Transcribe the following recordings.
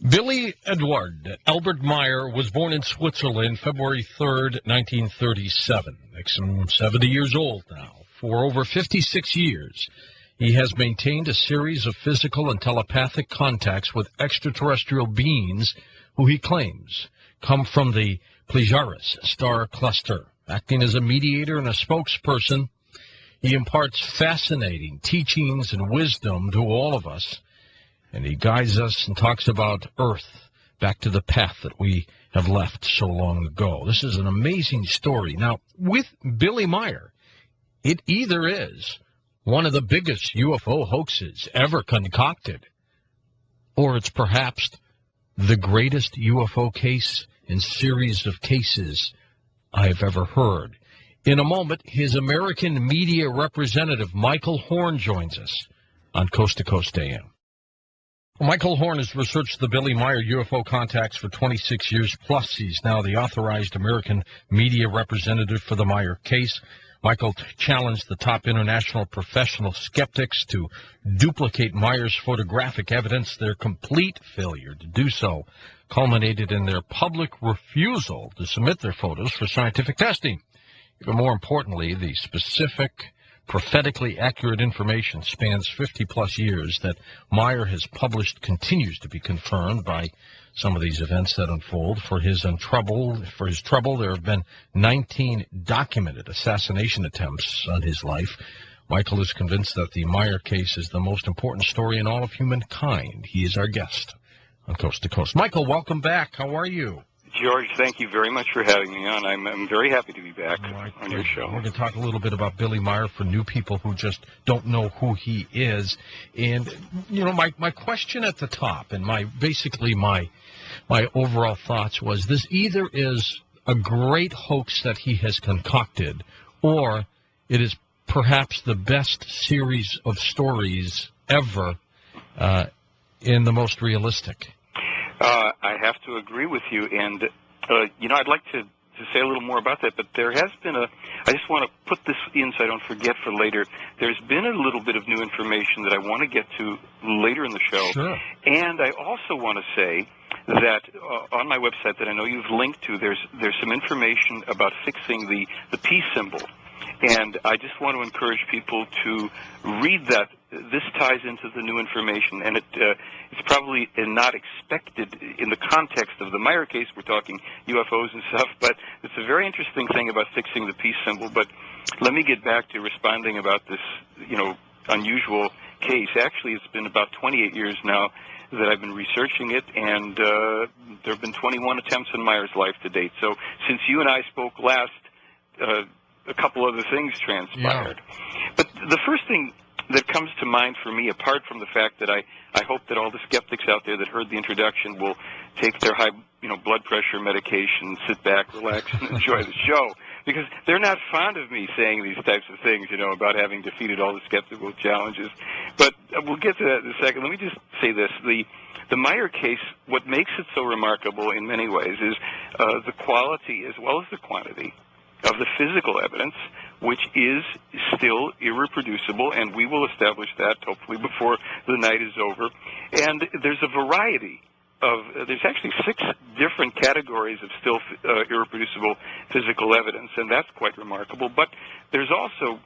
Billy Edward Albert Meier was born in Switzerland February 3rd, 1937. Makes him 70 years old now. For over 56 years, he has maintained a series of physical and telepathic contacts with extraterrestrial beings who he claims come from the Pleiades star cluster. Acting as a mediator and a spokesperson, he imparts fascinating teachings and wisdom to all of us. And he guides us and talks about Earth back to the path that we have left so long ago. This is an amazing story. Now, with Billy Meier, it either is one of the biggest UFO hoaxes ever concocted, or it's perhaps the greatest UFO case and series of cases I've ever heard. In a moment, his American media representative, Michael Horn, joins us on Coast to Coast AM. Michael Horn has researched the Billy Meier UFO contacts for 26 years, plus he's now the authorized American media representative for the Meier case. Michael challenged the top international professional skeptics to duplicate Meier's photographic evidence. Their complete failure to do so culminated in their public refusal to submit their photos for scientific testing. Even more importantly, the specific, prophetically accurate information spans 50-plus years that Meier has published continues to be confirmed by some of these events that unfold. For his trouble, there have been 19 documented assassination attempts on his life. Michael is convinced that the Meier case is the most important story in all of humankind. He is our guest on Coast to Coast. Michael, welcome back. How are you? George, thank you very much for having me on. I'm very happy to be back on your show. We're going to talk a little bit about Billy Meier for new people who just don't know who he is. And, you know, my question at the top and my overall thoughts was this either is a great hoax that he has concocted, or it is perhaps the best series of stories ever in the most realistic. I have to agree with you, and, I'd like to say a little more about that, but there has been I just want to put this in so I don't forget for later. There's been a little bit of new information that I want to get to later in the show. Sure. And I also want to say that on my website that I know you've linked to, there's some information about fixing the peace symbol. And I just want to encourage people to read that. This ties into the new information, and it's probably not expected in the context of the Meier case. We're talking UFOs and stuff, but it's a very interesting thing about fixing the peace symbol. But let me get back to responding about this, unusual case. Actually, it's been about 28 years now that I've been researching it, and there have been 21 attempts in Meier's life to date. So since you and I spoke last, a couple other things transpired. Yeah. But the first thing that comes to mind for me, apart from the fact that I hope that all the skeptics out there that heard the introduction will take their high blood pressure medication, sit back, relax, and enjoy the show, because they're not fond of me saying these types of things, about having defeated all the skeptical challenges. But we'll get to that in a second. Let me just say this. The Meier case, what makes it so remarkable in many ways is the quality as well as the quantity of the physical evidence, which is still irreproducible, and we will establish that hopefully before the night is over. And there's a variety there's actually 6 different categories of still irreproducible physical evidence, and that's quite remarkable. But there's also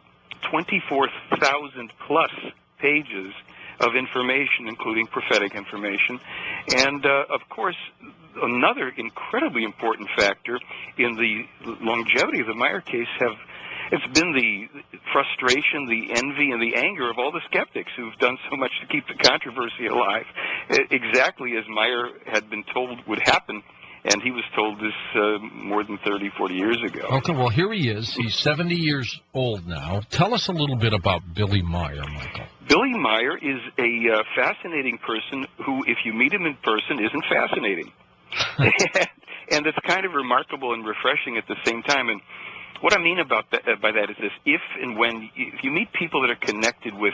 24,000 plus pages of information, including prophetic information. And, of course, another incredibly important factor in the longevity of the Meier case it's been the frustration, the envy, and the anger of all the skeptics who've done so much to keep the controversy alive, exactly as Meier had been told would happen. And he was told this more than 30, 40 years ago. Okay, well, here he is. He's 70 years old now. Tell us a little bit about Billy Meier, Michael. Billy Meier is a fascinating person who, if you meet him in person, isn't fascinating. And it's kind of remarkable and refreshing at the same time. And what I mean by that is this: if you meet people that are connected with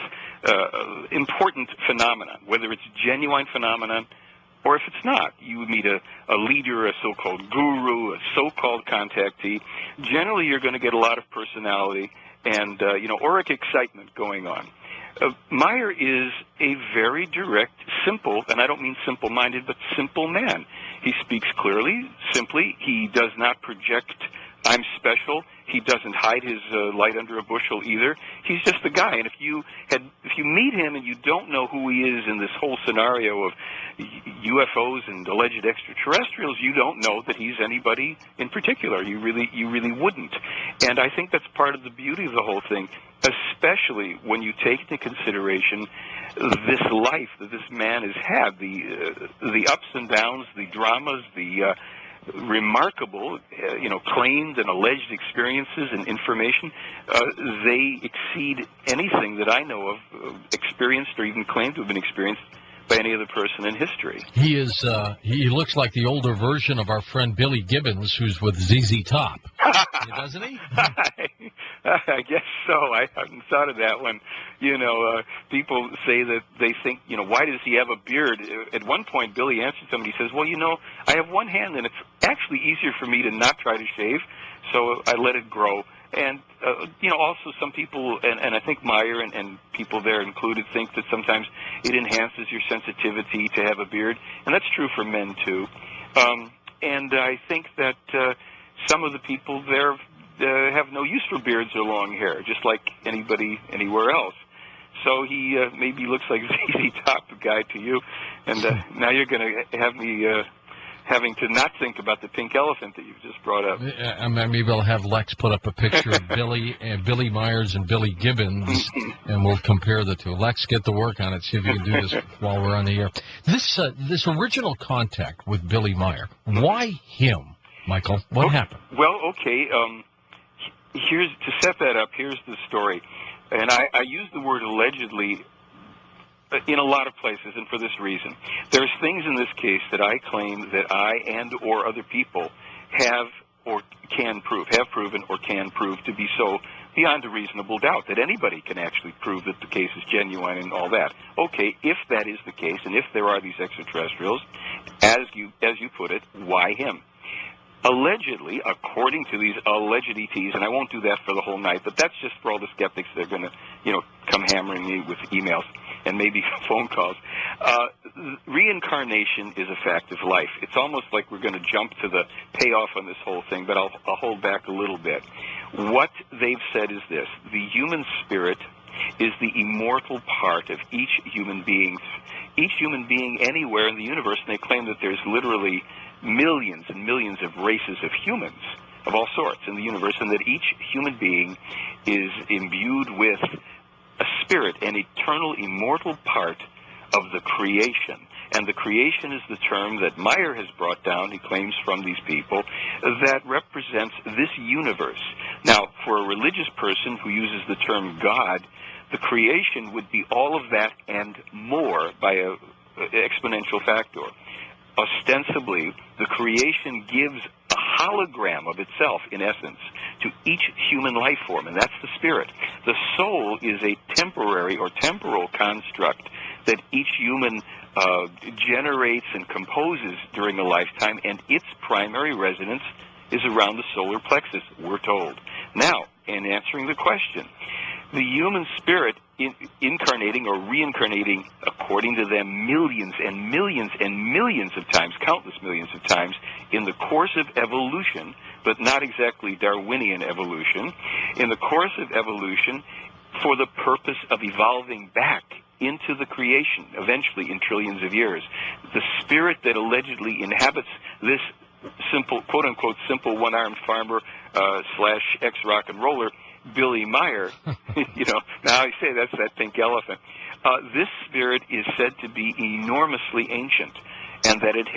important phenomenon, whether it's genuine phenomenon or if it's not, you meet a leader, a so-called guru, a so-called contactee. Generally, you're going to get a lot of personality and auric excitement going on. Meier is a very direct, simple, and I don't mean simple-minded, but simple man. He speaks clearly, simply. He does not project, I'm special. He doesn't hide his light under a bushel either. He's just a guy. And if you meet him and you don't know who he is in this whole scenario of UFOs and alleged extraterrestrials, you don't know that he's anybody in particular. You really wouldn't. And I think that's part of the beauty of the whole thing, especially when you take into consideration this life that this man has had, the ups and downs, the dramas, the remarkable, claimed and alleged experiences and information. They exceed anything that I know of experienced or even claimed to have been experienced by any other person in history. He is. He looks like the older version of our friend Billy Gibbons, who's with ZZ Top, doesn't he? I guess so. I hadn't thought of that one. People say that they think, why does he have a beard? At one point, Billy answered somebody. He says, well, I have one hand, and it's actually easier for me to not try to shave, so I let it grow. And, also some people, and I think Meier and people there included, think that sometimes it enhances your sensitivity to have a beard. And that's true for men, too. And I think that some of the people there have no use for beards or long hair, just like anybody anywhere else. So he maybe looks like ZZ Top guy to you. And now you're going to have me having to not think about the pink elephant that you've just brought up. Maybe we'll have Lex put up a picture of Billy Myers and Billy Gibbons, and we'll compare the two. Lex, get to work on it. See if you can do this while we're on the air. This original contact with Billy Meier, why him, Michael? What happened? Well, okay. Here's to set that up. Here's the story, and I use the word allegedly in a lot of places, and for this reason. There's things in this case that I claim that I and or other people have proven or can prove to be so beyond a reasonable doubt, that anybody can actually prove that the case is genuine and all that. Okay, if that is the case, and if there are these extraterrestrials, as you put it, why him? Allegedly, according to these alleged ETs, and I won't do that for the whole night, but that's just for all the skeptics that are going to, come hammering me with emails and maybe phone calls. Reincarnation is a fact of life. It's almost like we're going to jump to the payoff on this whole thing, but I'll hold back a little bit. What they've said is this: the human spirit is the immortal part of each human being anywhere in the universe, and they claim that there's literally millions and millions of races of humans of all sorts in the universe, and that each human being is imbued with a spirit, an eternal, immortal part of the creation. And the creation is the term that Meier has brought down, he claims, from these people, that represents this universe. Now, for a religious person who uses the term God, the creation would be all of that and more by an exponential factor. Ostensibly, the creation gives a hologram of itself, in essence, to each human life form, and that's the spirit. The soul is a temporary or temporal construct that each human generates and composes during a lifetime, and its primary residence is around the solar plexus, we're told. Now, in answering the question, the human spirit incarnating or reincarnating, according to them, millions and millions and millions of times, countless millions of times, in the course of evolution, but not exactly Darwinian evolution, in the course of evolution for the purpose of evolving back into the creation, eventually in trillions of years. The spirit that allegedly inhabits this simple, quote-unquote, simple one-armed farmer / ex-rock and roller, Billy Meier, now I say that's that pink elephant. This spirit is said to be enormously ancient, and that it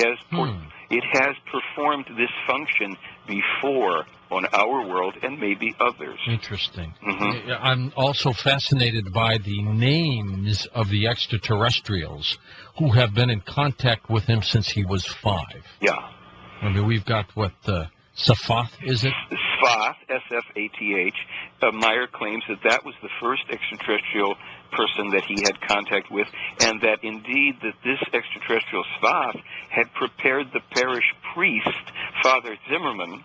has performed this function before on our world and maybe others. Interesting. Mm-hmm. I'm also fascinated by the names of the extraterrestrials who have been in contact with him since he was 5. Yeah. I mean, we've got Safath, is it? Safath, S-F-A-T-H. Meier claims that was the first extraterrestrial person that he had contact with, and that indeed that this extraterrestrial Safath had prepared the parish priest, Father Zimmerman,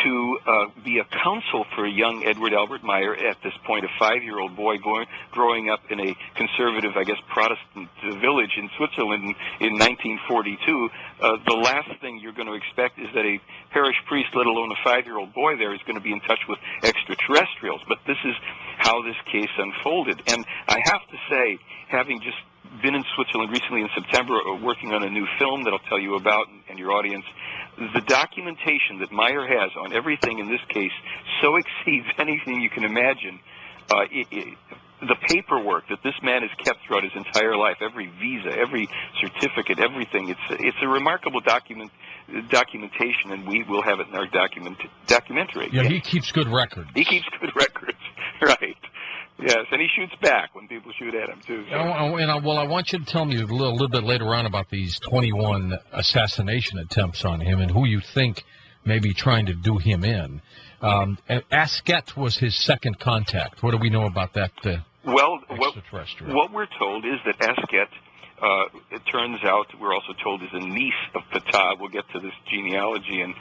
to be a counsel for young Edward Albert Meier, at this point a 5-year-old boy growing up in a conservative, I guess, Protestant village in Switzerland in 1942. The last thing you're going to expect is that a parish priest, let alone a 5-year-old boy there, is going to be in touch with extraterrestrials. But this is how this case unfolded. And I have to say, having just been in Switzerland recently in September working on a new film that I'll tell you about and your audience, the documentation that Meier has on everything in this case so exceeds anything you can imagine. The paperwork that this man has kept throughout his entire life, every visa, every certificate, everything, it's a remarkable documentation, and we will have it in our documentary. Yeah, he keeps good records. He keeps good records, right. Yes, and he shoots back when people shoot at him, too. So. I want you to tell me a little bit later on about these 21 assassination attempts on him and who you think may be trying to do him in. Asket was his second contact. What do we know about that extraterrestrial? What we're told is that Asket, it turns out, we're also told, is a niece of Ptah. We'll get to this genealogy and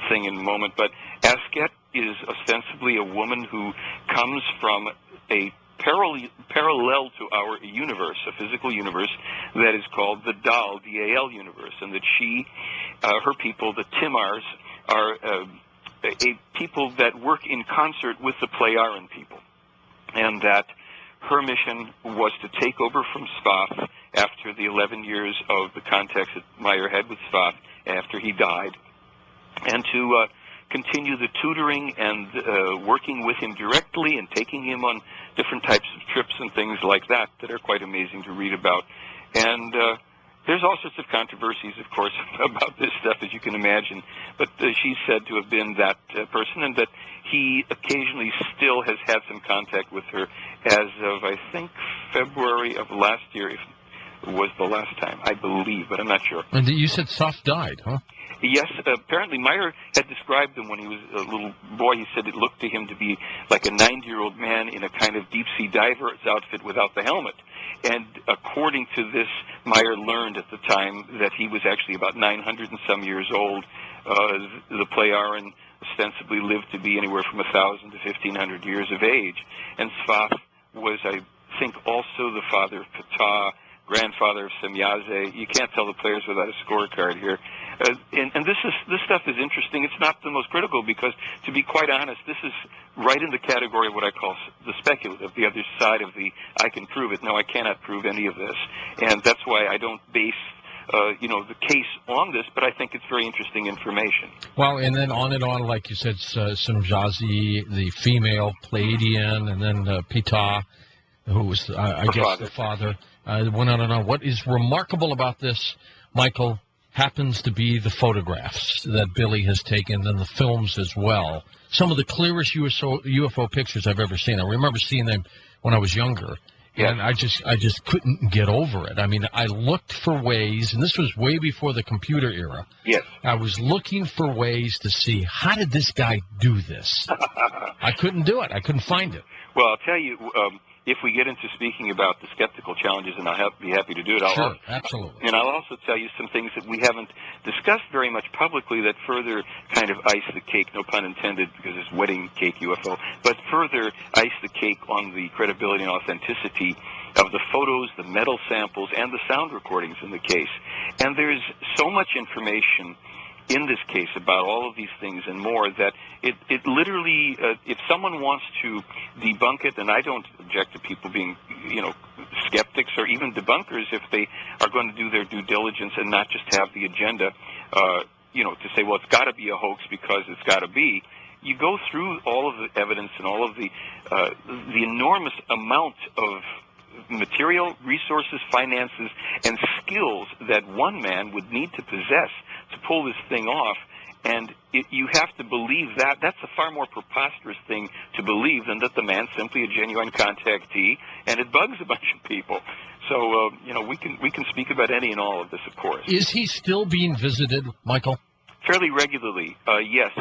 thing in a moment. But Asket is ostensibly a woman who comes from a parallel to our universe, a physical universe that is called the Dal, D-A-L universe, and that she, her people, the Timars, are a people that work in concert with the Playaran people, and that her mission was to take over from Sfath after the 11 years of the contacts that Meier had with Sfath after he died, and to continue the tutoring and working with him directly and taking him on different types of trips and things like that are quite amazing to read about. And there's all sorts of controversies, of course, about this stuff, as you can imagine. But she's said to have been that person, and that he occasionally still has had some contact with her as of, I think, February of last year, if it was the last time, I believe, but I'm not sure. And you said Sfath died, huh? Yes, apparently Meier had described him when he was a little boy. He said it looked to him to be like a 90-year-old man in a kind of deep-sea diver's outfit without the helmet. And according to this, Meier learned at the time that he was actually about 900 and some years old. The Playaran ostensibly lived to be anywhere from 1,000 to 1,500 years of age. And Sfath was, I think, also the father of Ptah, grandfather of Semyaze. You can't tell the players without a scorecard here. And this stuff is interesting. It's not the most critical because, to be quite honest, this is right in the category of what I call the speculative, the other side of the I can prove it. No, I cannot prove any of this. And that's why I don't base the case on this, but I think it's very interesting information. Well, and then on and on, like you said, Semyaze, the female Pleiadian, and then Ptah, who was, I guess, the father. Went on and on. What is remarkable about this, Michael, happens to be the photographs that Billy has taken and the films as well. Some of the clearest UFO pictures I've ever seen. I remember seeing them when I was younger, and I just couldn't get over it. I mean, I looked for ways, and this was way before the computer era. Yes. I was looking for ways to see, how did this guy do this? I couldn't do it. I couldn't find it. Well, I'll tell you, if we get into speaking about the skeptical challenges, and I'll be happy to do it. Sure, absolutely. And I'll also tell you some things that we haven't discussed very much publicly that further kind of ice the cake, no pun intended, because it's wedding cake UFO, but further ice the cake on the credibility and authenticity of the photos, the metal samples, and the sound recordings in the case. And there's so much information in this case about all of these things and more that it literally, if someone wants to debunk it, and I don't object to people being, skeptics or even debunkers if they are going to do their due diligence and not just have the agenda, to say, well, it's got to be a hoax because it's got to be. You go through all of the evidence and all of the enormous amount of material, resources, finances, and skills that one man would need to possess to pull this thing off, and you have to believe that. That's a far more preposterous thing to believe than that the man's simply a genuine contactee, and it bugs a bunch of people. So, we can speak about any and all of this, of course. Is he still being visited, Michael? Fairly regularly, yes.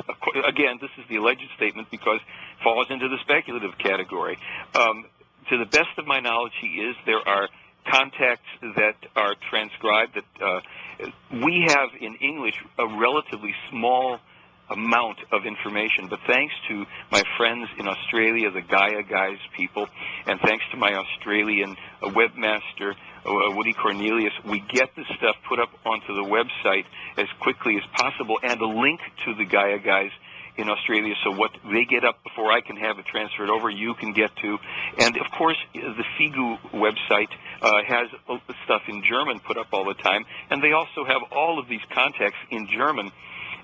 Again, this is the alleged statement because it falls into the speculative category. To the best of my knowledge, he is. There are contacts that are transcribed that we have in English a relatively small amount of information. But thanks to my friends in Australia, the Gaia Guys people, and thanks to my Australian webmaster, Woody Cornelius, we get this stuff put up onto the website as quickly as possible, and a link to the Gaia Guys in Australia, so what they get up before I can have it transferred over, you can get to. And, of course, the FIGU website has stuff in German put up all the time, and they also have all of these contacts in German,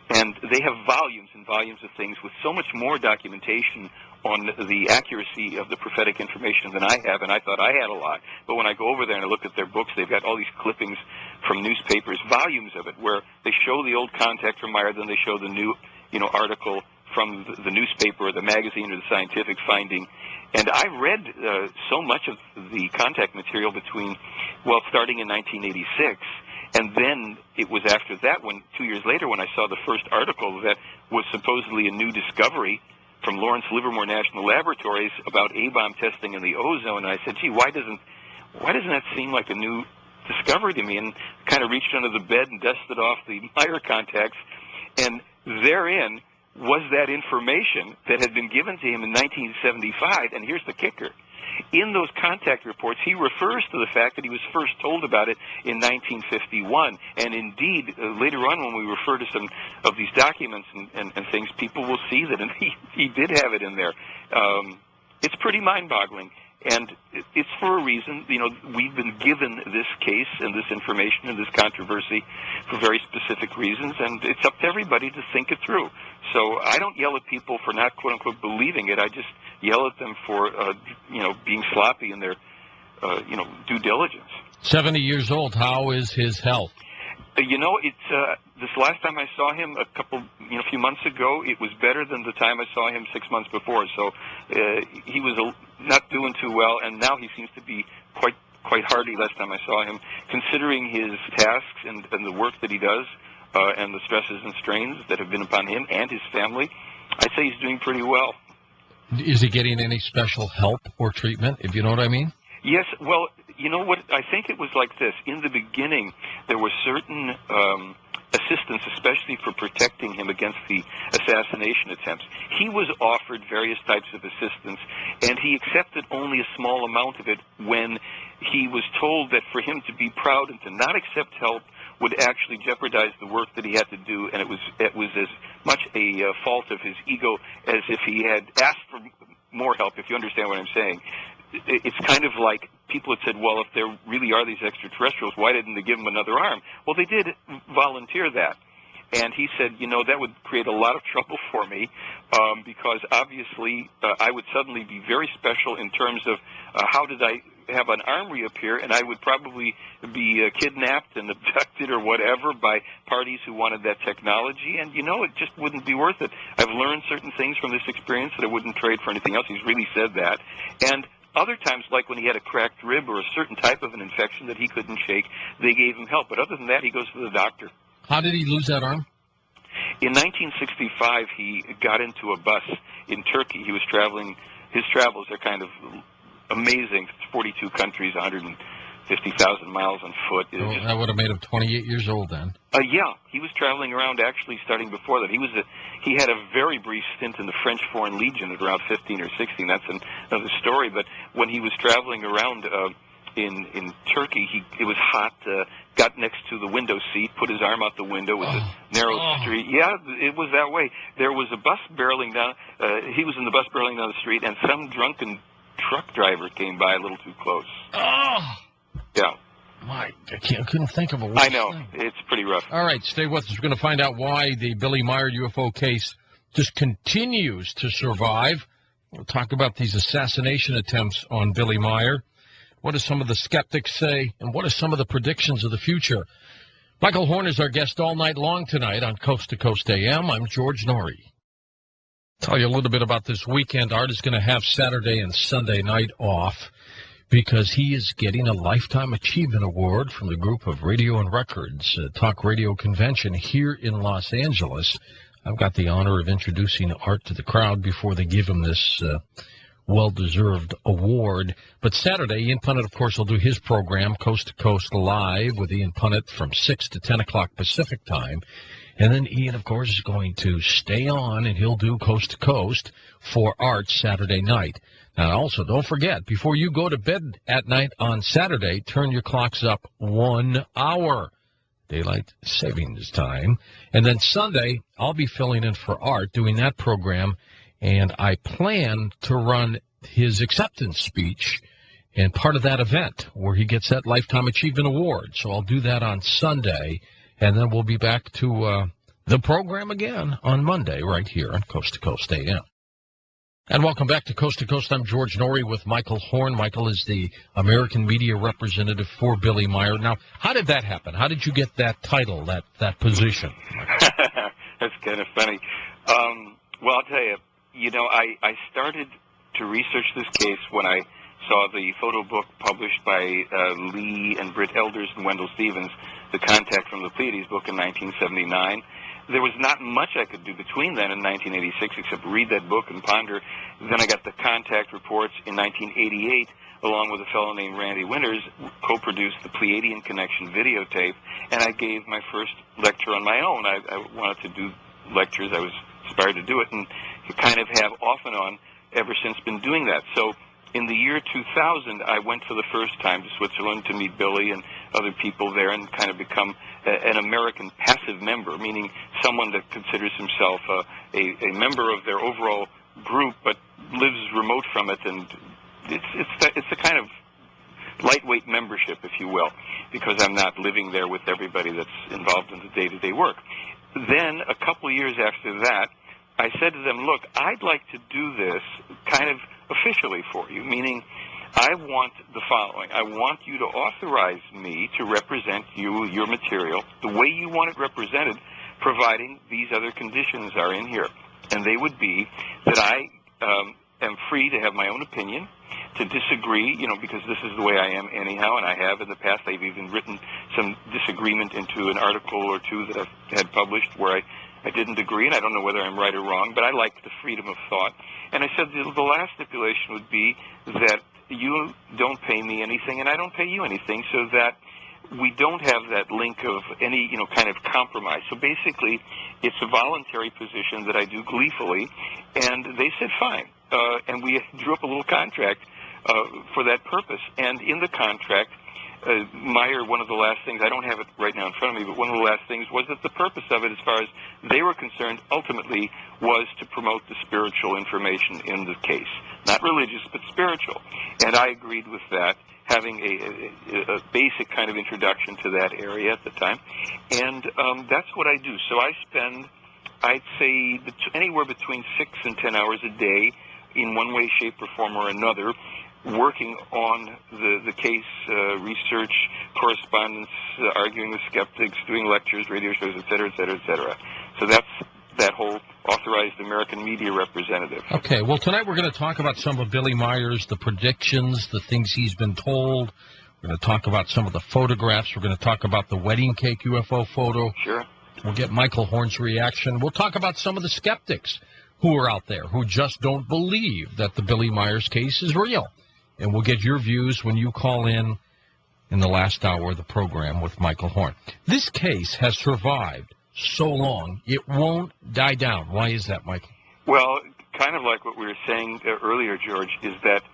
and they have volumes and volumes of things with so much more documentation on the accuracy of the prophetic information than I have, and I thought I had a lot. But when I go over there and I look at their books, they've got all these clippings from newspapers, volumes of it, where they show the old contact from Meier, then they show the new article from the newspaper or the magazine or the scientific finding. And I read so much of the contact material starting in 1986, and then it was after that, 2 years later, when I saw the first article that was supposedly a new discovery from Lawrence Livermore National Laboratories about A-bomb testing in the ozone, and I said, gee, why doesn't that seem like a new discovery to me? And kind of reached under the bed and dusted off the Meier contacts, and therein was that information that had been given to him in 1975, and here's the kicker. In those contact reports, he refers to the fact that he was first told about it in 1951, and indeed, later on when we refer to some of these documents and things, people will see that, and he did have it in there. It's pretty mind-boggling. And it's for a reason. We've been given this case and this information and this controversy for very specific reasons, and it's up to everybody to think it through. So I don't yell at people for not, quote-unquote, believing it. I just yell at them for, being sloppy in their, due diligence. 70 years old. How is his health? It's this last time I saw him a few months ago, it was better than the time I saw him 6 months before. So he was not doing too well, and now he seems to be quite hardy last time I saw him, considering his tasks and the work that he does and the stresses and strains that have been upon him and his family. I'd say he's doing pretty well. Is he getting any special help or treatment, if you know what I mean? Yes, well, you know what, I think it was like this. In the beginning, there were certain assistance, especially for protecting him against the assassination attempts. He was offered various types of assistance, and he accepted only a small amount of it when he was told that for him to be proud and to not accept help would actually jeopardize the work that he had to do, and it was as much a fault of his ego as if he had asked for more help, if you understand what I'm saying. It's kind of like people had said, well, if there really are these extraterrestrials, why didn't they give him another arm? Well, they did volunteer that. And he said, that would create a lot of trouble for me because obviously I would suddenly be very special in terms of how did I have an arm reappear, and I would probably be kidnapped and abducted or whatever by parties who wanted that technology, and it just wouldn't be worth it. I've learned certain things from this experience that I wouldn't trade for anything else. He's really said that. And other times, like when he had a cracked rib or a certain type of an infection that he couldn't shake, they gave him help. But other than that, he goes to the doctor. How did he lose that arm? In 1965, he got into a bus in Turkey. He was traveling. His travels are kind of amazing. It's 42 countries, 150,000 miles on foot. That would have made him 28 years old then. Yeah, he was traveling around actually starting before that. He had a very brief stint in the French Foreign Legion at around 15 or 16. That's another story. But when he was traveling around in Turkey, it was hot, got next to the window seat, put his arm out the window. It was a narrow street. Yeah, it was that way. There was a bus barreling down. He was in the bus barreling down the street, and some drunken truck driver came by a little too close. Oh! Yeah. I couldn't think of a word. I know. It's pretty rough. All right, stay with us. We're going to find out why the Billy Meier UFO case just continues to survive. We'll talk about these assassination attempts on Billy Meier. What do some of the skeptics say, and what are some of the predictions of the future? Michael Horn is our guest all night long tonight on Coast to Coast AM. I'm George Norrie. Tell you a little bit about this weekend. Art is going to have Saturday and Sunday night off because he is getting a Lifetime Achievement Award from the group of Radio and Records Talk Radio Convention here in Los Angeles. I've got the honor of introducing Art to the crowd before they give him this well-deserved award. But Saturday, Ian Punnett, of course, will do his program, Coast to Coast Live, with Ian Punnett from 6 to 10 o'clock Pacific time. And then Ian, of course, is going to stay on, and he'll do Coast to Coast for Art Saturday night. Now, also, don't forget, before you go to bed at night on Saturday, turn your clocks up 1 hour. Daylight savings time. And then Sunday, I'll be filling in for Art, doing that program, and I plan to run his acceptance speech and part of that event where he gets that Lifetime Achievement Award. So I'll do that on Sunday, and then we'll be back to the program again on Monday right here on Coast to Coast AM. And welcome back to Coast. I'm George Norrie with Michael Horn. Michael is the American media representative for Billy Meier. Now, how did that happen? How did you get that title, that position? That's kind of funny. Well, I'll tell you, I started to research this case when I saw the photo book published by Lee and Britt Elders and Wendell Stevens, The Contact from the Pleiades book in 1979. There was not much I could do between then and 1986 except read that book and ponder. Then I got the Contact reports in 1988, along with a fellow named Randy Winters, co-produced the Pleiadian Connection videotape, and I gave my first lecture on my own. I wanted to do lectures. I was inspired to do it, and kind of have off and on ever since been doing that. So in the year 2000, I went for the first time to Switzerland to meet Billy and other people there and kind of become an American passive member, meaning someone that considers himself a member of their overall group but lives remote from it. And it's a kind of lightweight membership, if you will, because I'm not living there with everybody that's involved in the day-to-day work. Then, a couple of years after that, I said to them, look, I'd like to do this kind of officially for you, meaning I want the following. I want you to authorize me to represent your material the way you want it represented, providing these other conditions are in here. And they would be that I am free to have my own opinion, to disagree, because this is the way I am anyhow, and I have in the past. I've even written some disagreement into an article or two that I've had published where I didn't agree, and I don't know whether I'm right or wrong, but I like the freedom of thought. And I said the last stipulation would be that you don't pay me anything and I don't pay you anything, so that we don't have that link of any, kind of compromise. So basically, it's a voluntary position that I do gleefully, and they said fine. And we drew up a little contract for that purpose. And in the contract, Meier, one of the last things, I don't have it right now in front of me, but one of the last things was that the purpose of it, as far as they were concerned, ultimately was to promote the spiritual information in the case. Not religious, but spiritual. And I agreed with that, having a basic kind of introduction to that area at the time. And that's what I do. So I spend, I'd say, anywhere between 6 and 10 hours a day in one way, shape, or form or another, working on the case, research, correspondence, arguing with skeptics, doing lectures, radio shows, et cetera, et cetera, et cetera. So that's that whole authorized American media representative. Okay, well, tonight we're going to talk about some of Billy Meier's, the predictions, the things he's been told. We're going to talk about some of the photographs. We're going to talk about the wedding cake UFO photo. Sure. We'll get Michael Horn's reaction. We'll talk about some of the skeptics who are out there who just don't believe that the Billy Meier's case is real. And we'll get your views when you call in the last hour of the program with Michael Horn. This case has survived so long, it won't die down. Why is that, Michael? Well, kind of like what we were saying earlier, George, is that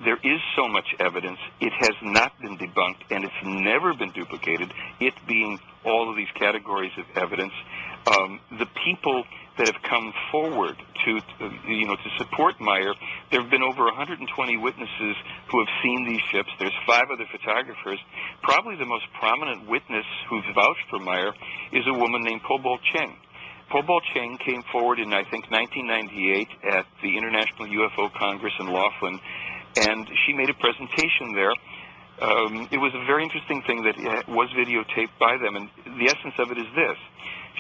there is so much evidence. It has not been debunked, and it's never been duplicated, it being all of these categories of evidence. The people that have come forward to support Meier, there have been over 120 witnesses who have seen these ships. There's 5 other photographers. Probably the most prominent witness who's vouched for Meier is a woman named Po Cheng. Po Cheng came forward in, I think, 1998 at the International UFO Congress in Laughlin, and she made a presentation there. It was a very interesting thing that was videotaped by them, and the essence of it is this.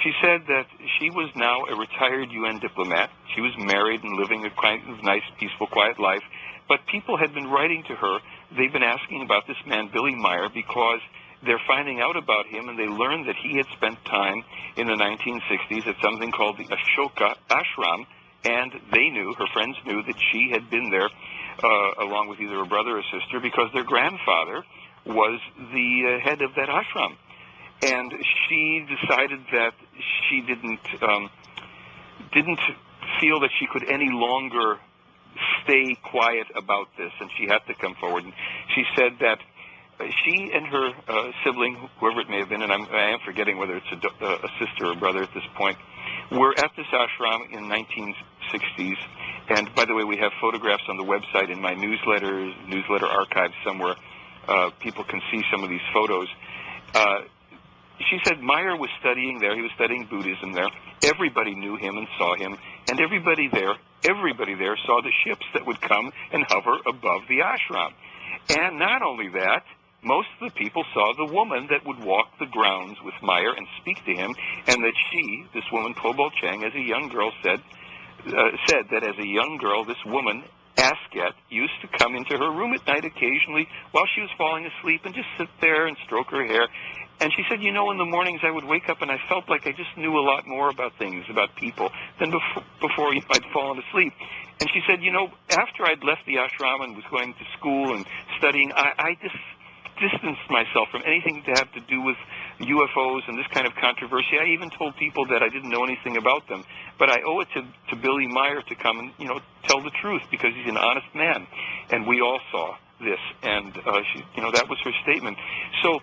She said that she was now a retired UN diplomat. She was married and living a quite nice, peaceful, quiet life, but people had been writing to her. They've been asking about this man, Billy Meier, because they're finding out about him, and they learned that he had spent time in the 1960s at something called the Ashoka Ashram and they knew, her friends knew, that she had been there along with either a brother or sister because their grandfather was the head of that ashram. And she decided that she didn't feel that she could any longer stay quiet about this, and she had to come forward. And she said that she and her sibling, whoever it may have been, and I am forgetting whether it's a sister or brother at this point, were at this ashram in 1960s. And by the way, we have photographs on the website in my newsletter archive somewhere. People can see some of these photos. She said Meier was studying there. He was studying Buddhism there. Everybody knew him and saw him, and everybody there saw the ships that would come and hover above the ashram. And not only that, most of the people saw the woman that would walk the grounds with Meier and speak to him, and that she, this woman, Pobol Cheng, as a young girl said that as a young girl, this woman, Asket, used to come into her room at night occasionally while she was falling asleep and just sit there and stroke her hair. And she said, in the mornings I would wake up and I felt like I just knew a lot more about things, about people, than before I'd fallen asleep. And she said, after I'd left the ashram and was going to school and studying, I just distanced myself from anything to have to do with UFOs and this kind of controversy. I even told people that I didn't know anything about them. But I owe it to Billy Meier to come and, tell the truth, because he's an honest man. And we all saw this. And, that was her statement. So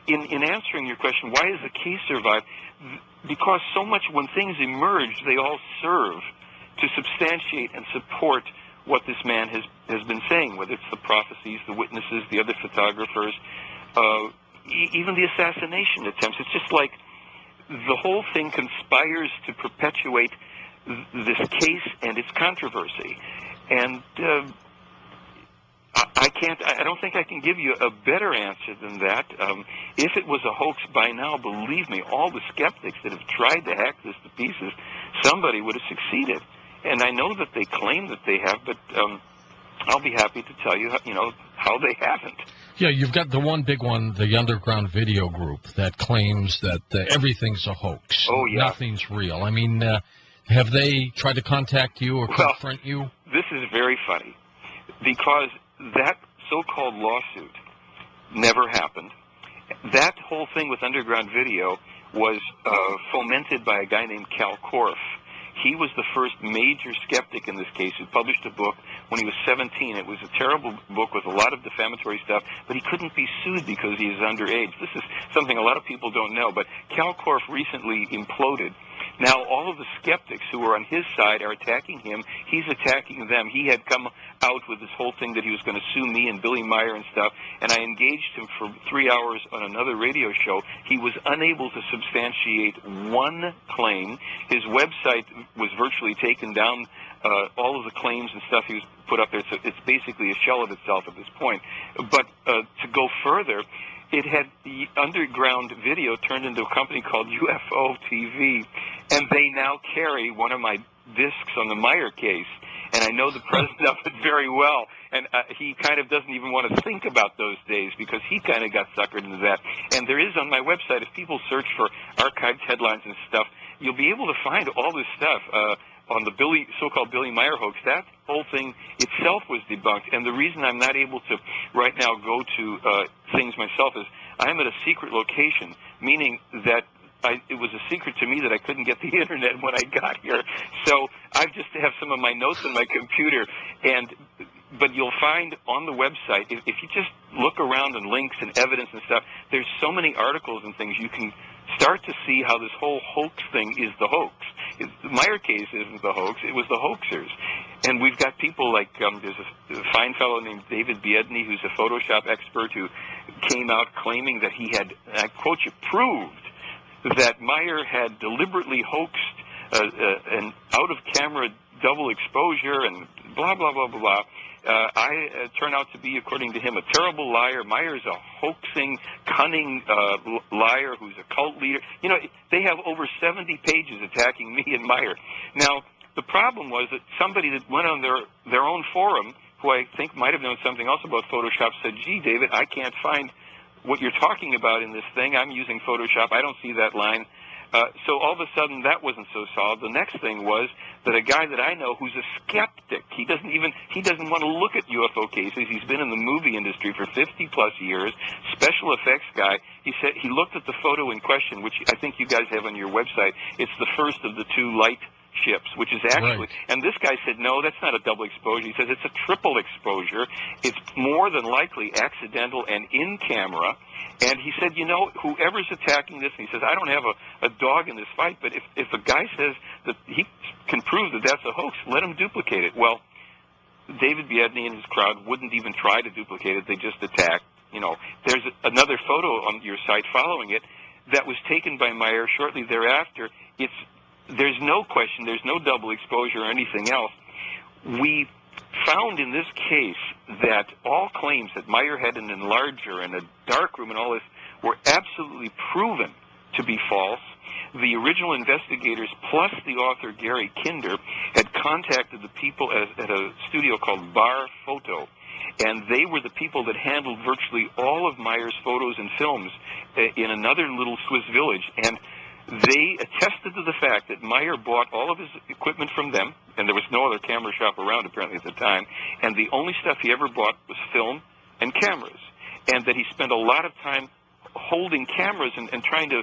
in answering your question, why does the case survive? Because so much when things emerge, they all serve to substantiate and support what this man has been saying, whether it's the prophecies, the witnesses, the other photographers, even the assassination attempts. It's just like the whole thing conspires to perpetuate this case and its controversy. And I don't think I can give you a better answer than that. If it was a hoax by now, believe me, all the skeptics that have tried to hack this to pieces, somebody would have succeeded. And I know that they claim that they have, but I'll be happy to tell you, how they haven't. Yeah, you've got the one big one, the underground video group, that claims that everything's a hoax. Oh, yeah. Nothing's real. I mean, have they tried to contact you or confront you? This is very funny, because that so-called lawsuit never happened. That whole thing with underground video was fomented by a guy named Cal Korff. He was the first major skeptic in this case who published a book when he was 17. It was a terrible book with a lot of defamatory stuff, but he couldn't be sued because he is underage. This is something a lot of people don't know, but Cal Korff recently imploded. Now, all of the skeptics who were on his side are attacking him. He's attacking them. He had come out with this whole thing that he was going to sue me and Billy Meier and stuff, and I engaged him for 3 hours on another radio show. He was unable to substantiate one claim. His website was virtually taken down. All of the claims and stuff he was put up there, so it's basically a shell of itself at this point. But to go further, it had the underground video turned into a company called UFO TV, and they now carry one of my discs on the Meier case, and I know the president of it very well, and he kind of doesn't even want to think about those days because he kind of got suckered into that. And there is on my website, if people search for archived headlines and stuff, you'll be able to find all this stuff on the so-called Billy Meier hoax. That whole thing itself was debunked, and the reason I'm not able to right now go to things myself is I'm at a secret location, meaning that it was a secret to me that I couldn't get the internet when I got here. So I just have some of my notes on my computer, but you'll find on the website, if you just look around and links and evidence and stuff, there's so many articles and things you can start to see how this whole hoax thing is the hoax. The Meier case isn't the hoax, it was the hoaxers. And we've got people like, there's a fine fellow named David Biedny, who's a Photoshop expert, who came out claiming that he had, and I quote you, proved that Meier had deliberately hoaxed an out-of-camera double exposure and blah, blah, blah, blah, blah. I turn out to be, according to him, a terrible liar. Meier's a hoaxing, cunning liar who's a cult leader. They have over 70 pages attacking me and Meier. Now, the problem was that somebody that went on their own forum, who I think might have known something else about Photoshop, said, gee, David, I can't find what you're talking about in this thing. I'm using Photoshop. I don't see that line. So all of a sudden, that wasn't so solid. The next thing was that a guy that I know who's a skeptic, he doesn't want to look at UFO cases. He's been in the movie industry for 50-plus years, special effects guy. He said he looked at the photo in question, which I think you guys have on your website. It's the first of the two light ships, which is actually, right. And this guy said, no, that's not a double exposure. He says it's a triple exposure. It's more than likely accidental and in camera. And he said, whoever's attacking this, and he says, I don't have a dog in this fight, but if a guy says that he can prove that that's a hoax, let him duplicate it. Well, David Biedny and his crowd wouldn't even try to duplicate it. They just attacked. There's another photo on your site following it that was taken by Meier shortly thereafter. There's no question, there's no double exposure or anything else. We found in this case that all claims that Meier had an enlarger and a darkroom and all this were absolutely proven to be false. The original investigators, plus the author Gary Kinder, had contacted the people at a studio called Bar Photo, and they were the people that handled virtually all of Meier's photos and films in another little Swiss village. And they attested to the fact that Meier bought all of his equipment from them, and there was no other camera shop around apparently at the time, and the only stuff he ever bought was film and cameras, and that he spent a lot of time holding cameras and trying to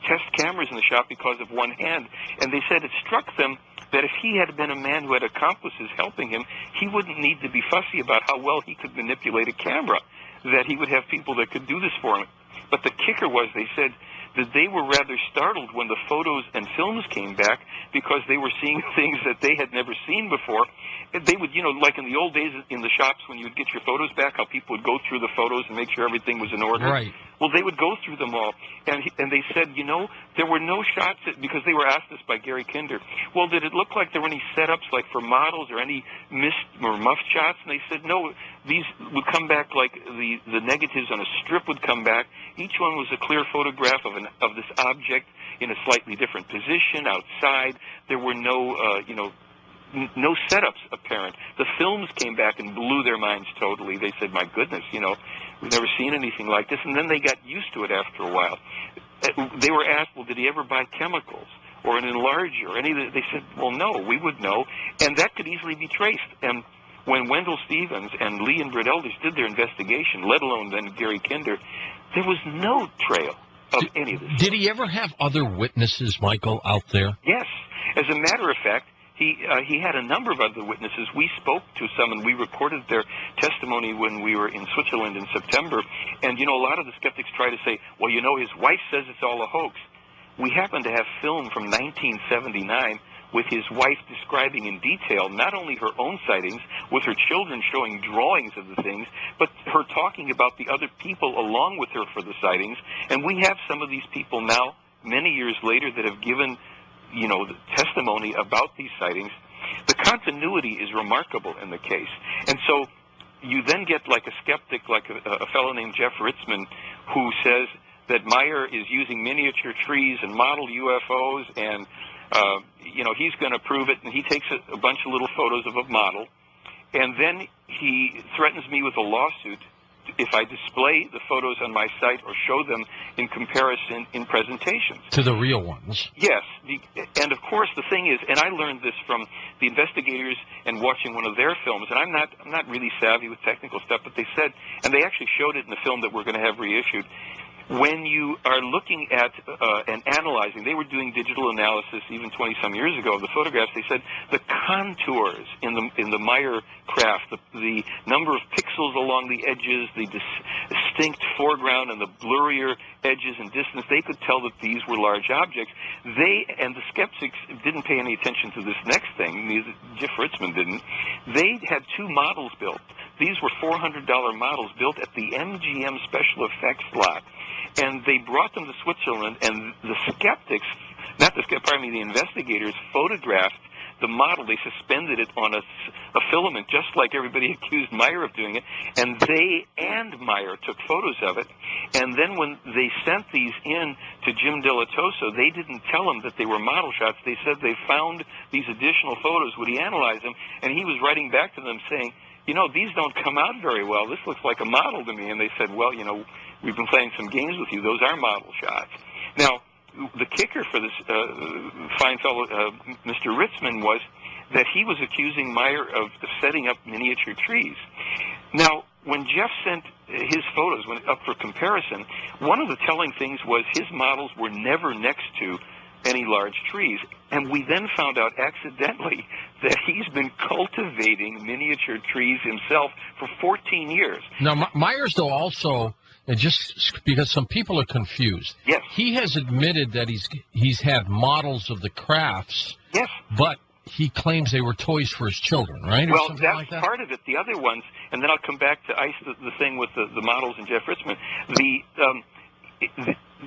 test cameras in the shop because of one hand. And they said it struck them that if he had been a man who had accomplices helping him, he wouldn't need to be fussy about how well he could manipulate a camera, that he would have people that could do this for him. But the kicker was, they said, that they were rather startled when the photos and films came back because they were seeing things that they had never seen before. They would, like in the old days in the shops when you would get your photos back, how people would go through the photos and make sure everything was in order. Right. Well, they would go through them all. And they said, there were no shots, because they were asked this by Gary Kinder. Well, did it look like there were any setups like for models or any missed or muffed shots? And they said, no, these would come back like the negatives on a strip would come back. Each one was a clear photograph of this object in a slightly different position outside. There were no setups apparent. The films came back and blew their minds totally. They said, my goodness, we've never seen anything like this. And then they got used to it after a while. They were asked, well, did he ever buy chemicals or an enlarger? They said, well, no, we would know. And that could easily be traced. And when Wendell Stevens and Lee and Britt Elders did their investigation, let alone then Gary Kinder, there was no trail of any of this. Did he ever have other witnesses, Michael, out there? Yes. As a matter of fact, he had a number of other witnesses. We spoke to some, and we recorded their testimony when we were in Switzerland in September. And, a lot of the skeptics try to say, well, his wife says it's all a hoax. We happen to have film from 1979 with his wife describing in detail not only her own sightings, with her children showing drawings of the things, but her talking about the other people along with her for the sightings. And we have some of these people now, many years later, that have given the testimony about these sightings. The continuity is remarkable in the case. And so you then get like a skeptic, like a fellow named Jeff Ritzmann, who says that Meier is using miniature trees and model UFOs, and he's going to prove it. And he takes a bunch of little photos of a model, and then he threatens me with a lawsuit if I display the photos on my site or show them in comparison in presentations. To the real ones. Yes. And of course the thing is, and I learned this from the investigators and watching one of their films, and I'm not really savvy with technical stuff, but they said, and they actually showed it in the film that we're going to have reissued, when you are looking at and analyzing, they were doing digital analysis even 20-some years ago of the photographs. They said the contours in the Meier craft, the number of pixels along the edges, the distinct foreground and the blurrier edges and distance, they could tell that these were large objects. And the skeptics didn't pay any attention to this next thing. Jeff Ritzmann didn't. They had two models built. These were $400 models built at the MGM Special Effects lot. And they brought them to Switzerland, and the skeptics, the investigators photographed the model. They suspended it on a filament, just like everybody accused Meier of doing it. And they and Meier took photos of it. And then when they sent these in to Jim Delatoso, they didn't tell him that they were model shots. They said they found these additional photos. Would he analyze them? And he was writing back to them saying, these don't come out very well. This looks like a model to me. And they said, well, we've been playing some games with you. Those are model shots. Now, the kicker for this fine fellow, Mr. Ritzman, was that he was accusing Meier of setting up miniature trees. Now, when Jeff sent his photos up for comparison, one of the telling things was his models were never next to any large trees. And we then found out accidentally that he's been cultivating miniature trees himself for 14 years. Now, Meier's, though, also, just because some people are confused, yes, he has admitted that he's had models of the crafts, yes, but he claims they were toys for his children, right? Or well, something that's like that? part of it. The other ones, and then I'll come back to the thing with the models and Jeff Ritzman.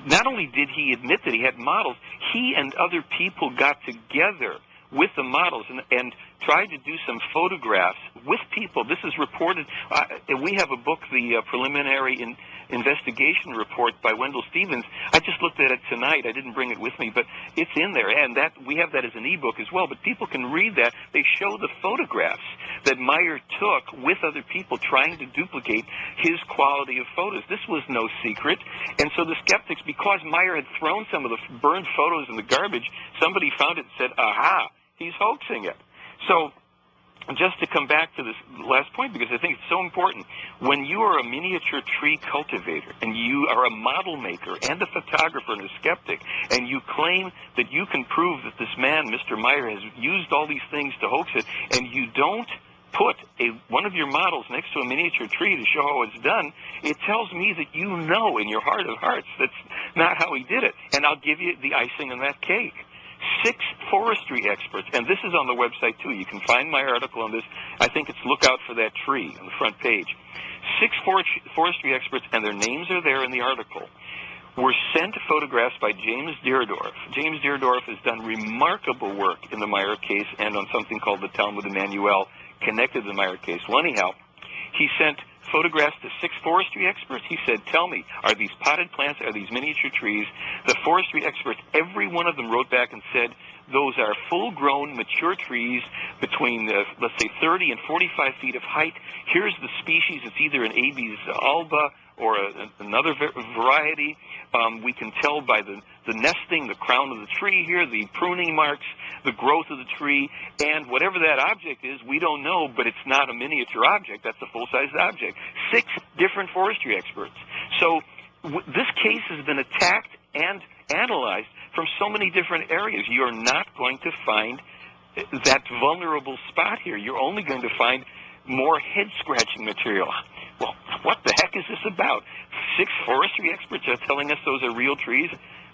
Not only did he admit that he had models, he and other people got together with the models and tried to do some photographs with people. This is reported. We have a book, the preliminary investigation report by Wendell Stevens. I just looked at it tonight. I didn't bring it with me, but it's in there, and that we have that as an ebook as well. But people can read that. They show the photographs that Meier took with other people trying to duplicate his quality of photos. This was no secret, and so the skeptics, because Meier had thrown some of the burned photos in the garbage, somebody found it and said, aha, he's hoaxing it. So just to come back to this last point, because I think it's so important, when you are a miniature tree cultivator and you are a model maker and a photographer and a skeptic, and you claim that you can prove that this man, Mr. Meier, has used all these things to hoax it, and you don't put one of your models next to a miniature tree to show how it's done, it tells me that you know in your heart of hearts that's not how he did it. And I'll give you the icing on that cake. 6 forestry experts, and this is on the website too. You can find my article on this. I think it's Look Out for That Tree on the front page. 6 forestry experts, and their names are there in the article, were sent photographs by James Deerdorf. James Deerdorf has done remarkable work in the Meier case and on something called the Talmud Emmanuel connected to the Meier case. Well, anyhow, he sent photographs to 6 forestry experts. He said, tell me, are these potted plants, are these miniature trees? The forestry experts, every one of them wrote back and said, those are full-grown, mature trees between, let's say, 30 and 45 feet of height. Here's the species. It's either an Abies alba or another variety. We can tell by the nesting, the crown of the tree here, the pruning marks, the growth of the tree, and whatever that object is, we don't know, but it's not a miniature object. That's a full-sized object. 6 different forestry experts. So this case has been attacked and analyzed from so many different areas. You're not going to find that vulnerable spot here. You're only going to find more head-scratching material. Well, what the heck is this about? 6 forestry experts are telling us those are real trees?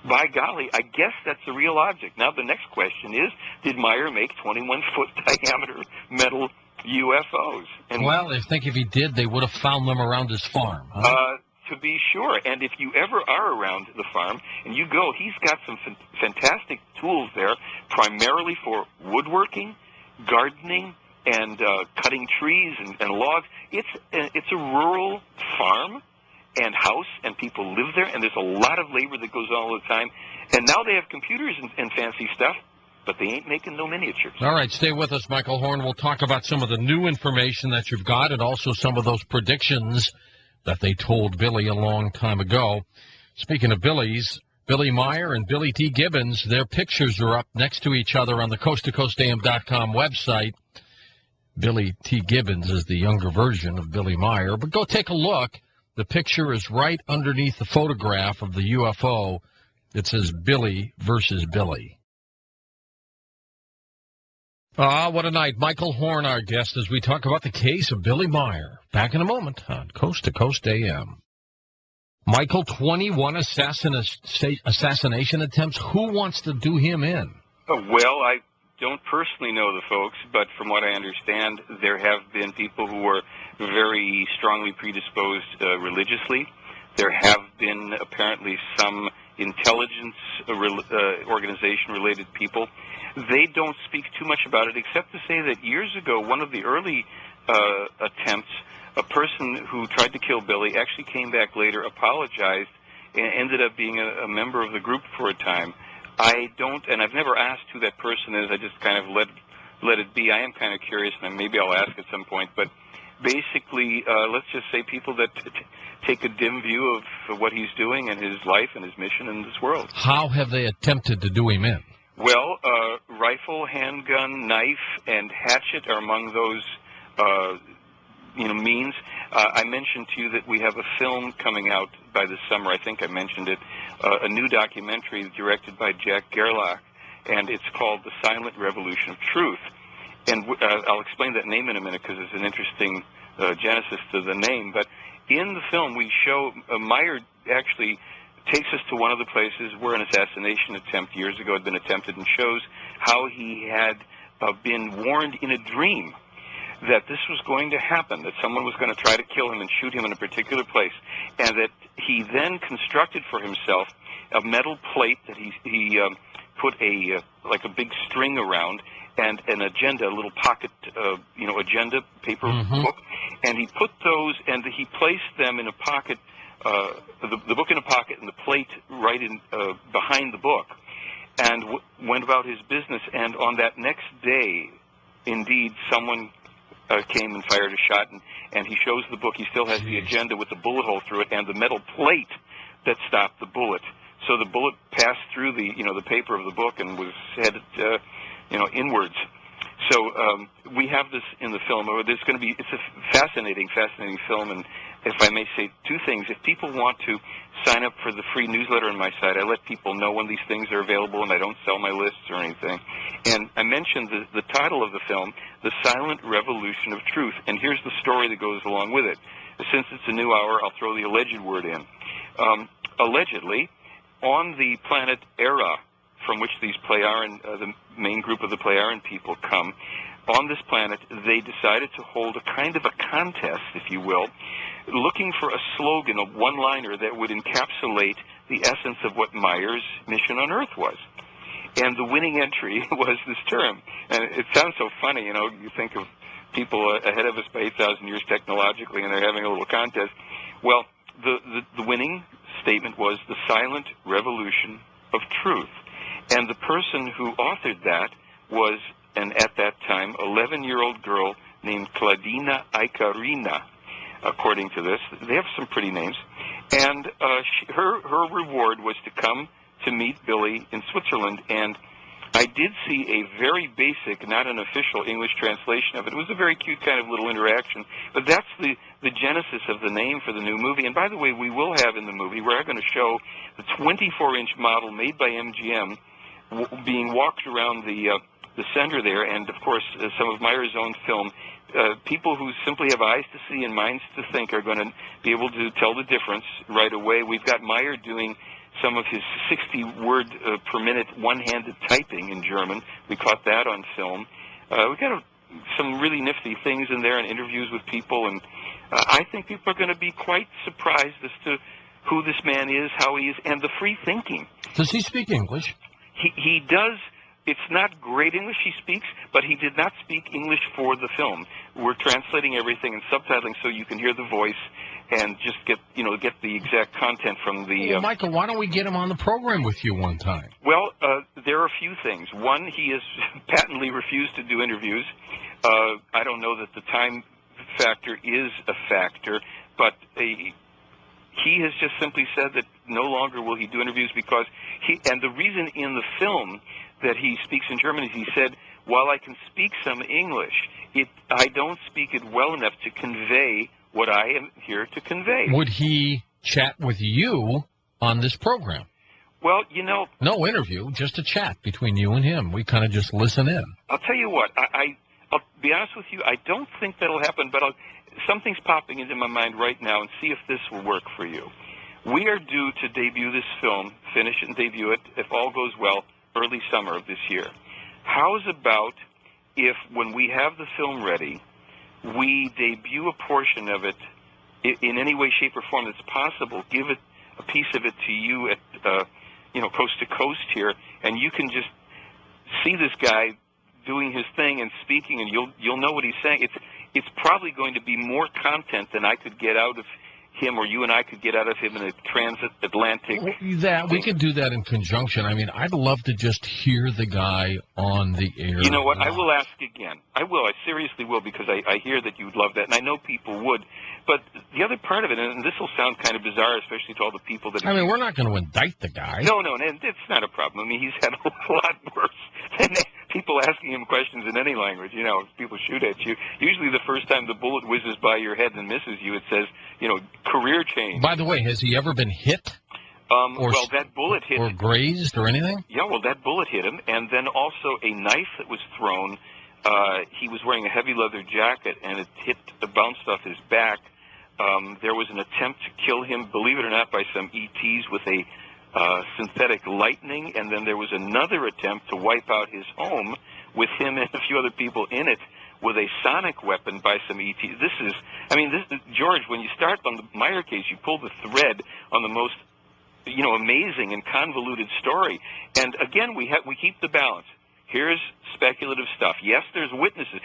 By golly, I guess that's a real object. Now, the next question is, did Meier make 21-foot diameter metal UFOs? And, well, I think if he did, they would have found them around his farm. Huh? To be sure. And if you ever are around the farm and you go, he's got some fantastic tools there, primarily for woodworking, gardening, and cutting trees and logs. It's a rural farm and house, and people live there, and there's a lot of labor that goes on all the time. And now they have computers and fancy stuff, but they ain't making no miniatures. All right, stay with us, Michael Horn. We'll talk about some of the new information that you've got and also some of those predictions that they told Billy a long time ago. Speaking of Billy's, Billy Meier and Billy T. Gibbons, their pictures are up next to each other on the coasttocoastam.com website. Billy T. Gibbons is the younger version of Billy Meier, but go take a look. The picture is right underneath the photograph of the UFO. It says Billy versus Billy. What a night. Michael Horn, our guest, as we talk about the case of Billy Meier. Back in a moment on Coast to Coast AM. Michael, 21 assassination attempts. Who wants to do him in? Well, I don't personally know the folks, but from what I understand, there have been people who were very strongly predisposed religiously. There have been apparently some intelligence organization-related people. They don't speak too much about it, except to say that years ago, one of the early attempts, a person who tried to kill Billy actually came back later, apologized, and ended up being a member of the group for a time. I don't, and I've never asked who that person is. I just kind of let it be. I am kind of curious, and maybe I'll ask at some point. But basically, let's just say, people that take a dim view of what he's doing and his life and his mission in this world. How have they attempted to do him in? Well, rifle, handgun, knife, and hatchet are among those means. I mentioned to you that we have a film coming out by this summer. I think I mentioned it. A new documentary directed by Jack Gerlach, and it's called The Silent Revolution of Truth. And I'll explain that name in a minute because it's an interesting genesis to the name. But in the film, we show Meier actually takes us to one of the places where an assassination attempt years ago had been attempted, and shows how he had been warned in a dream that this was going to happen, that someone was going to try to kill him and shoot him in a particular place, and that he then constructed for himself a metal plate that he put like a big string around, and an agenda, a little pocket, agenda paper book, and he put those, and he placed them in a pocket, the book in a pocket and the plate right in behind the book, and went about his business. And on that next day, indeed, someone came and fired a shot, and he shows the book. He still has the agenda with the bullet hole through it and the metal plate that stopped the bullet. So the bullet passed through the paper of the book and was headed inwards. So we have this in the film. It's a fascinating film, and if I may say two things. If people want to sign up for the free newsletter on my site, I let people know when these things are available, and I don't sell my lists or anything. And I mentioned the title of the film, The Silent Revolution of Truth, and here's the story that goes along with it. Since it's a new hour, I'll throw the alleged word in. Allegedly, on the planet Era, from which these Pleiaren, the main group of the Pleiaren people come, on this planet, they decided to hold a kind of a contest, if you will, looking for a slogan, a one-liner that would encapsulate the essence of what Meier's mission on Earth was. And the winning entry was this term. And it sounds so funny, you think of people ahead of us by 8,000 years technologically, and they're having a little contest. Well, the winning statement was the silent revolution of truth. And the person who authored that was, and at that time, 11-year-old girl named Kladina Ikarina, according to this. They have some pretty names. And her reward was to come to meet Billy in Switzerland. And I did see a very basic, not an official English translation of it. It was a very cute kind of little interaction. But that's the genesis of the name for the new movie. And by the way, we will have in the movie, we're going to show the 24-inch model made by MGM being walked around the center there, and of course some of Meier's own film. People who simply have eyes to see and minds to think are going to be able to tell the difference right away. We've got Meier doing some of his 60-word per minute one-handed typing in German. We caught that on film. We got some really nifty things in there and interviews with people, and I think people are going to be quite surprised as to who this man is, how he is, and the free thinking. Does he speak English? He does. It's not great English he speaks, but he did not speak English for the film. We're translating everything and subtitling so you can hear the voice and just get the exact content from the... Well, Michael, why don't we get him on the program with you one time? Well, there are a few things. One, he has patently refused to do interviews. I don't know that the time factor is a factor, but he has just simply said that no longer will he do interviews because and the reason in the film that he speaks in German is he said, while I can speak some English, I don't speak it well enough to convey what I am here to convey. Would he chat with you on this program? Well, no interview, just a chat between you and him. We kind of just listen in. I'll tell you what, I'll be honest with you, I don't think that'll happen, but something's popping into my mind right now, and see if this will work for you. We are due to debut this film, finish it and debut it, if all goes well, early summer of this year. How's about if, when we have the film ready, we debut a portion of it in any way, shape, or form that's possible, give it a piece of it to you at, coast to coast here, and you can just see this guy doing his thing and speaking, and you'll know what he's saying. It's probably going to be more content than I could get out of him, or you and I could get out of him in a transatlantic. We could do that in conjunction. I mean, I'd love to just hear the guy on the air. You know what? I will ask again. I will. I seriously will, because I hear that you would love that, and I know people would. But the other part of it, and this will sound kind of bizarre, especially to all the people that... I mean, we're not going to indict the guy. No, and it's not a problem. I mean, he's had a lot worse than people asking him questions in any language. You know, if people shoot at you, usually the first time the bullet whizzes by your head and misses you, it says, you know, career change. By the way, has he ever been hit? Well, that bullet hit... Or grazed or anything? Yeah, well, that bullet hit him, and then also a knife that was thrown. He was wearing a heavy leather jacket, and it bounced off his back. There was an attempt to kill him, believe it or not, by some ETs with a synthetic lightning, and then there was another attempt to wipe out his home with him and a few other people in it with a sonic weapon by some ETs. George, when you start on the Meier case, you pull the thread on the most, amazing and convoluted story. And again, we keep the balance. Here's speculative stuff. Yes, there's witnesses.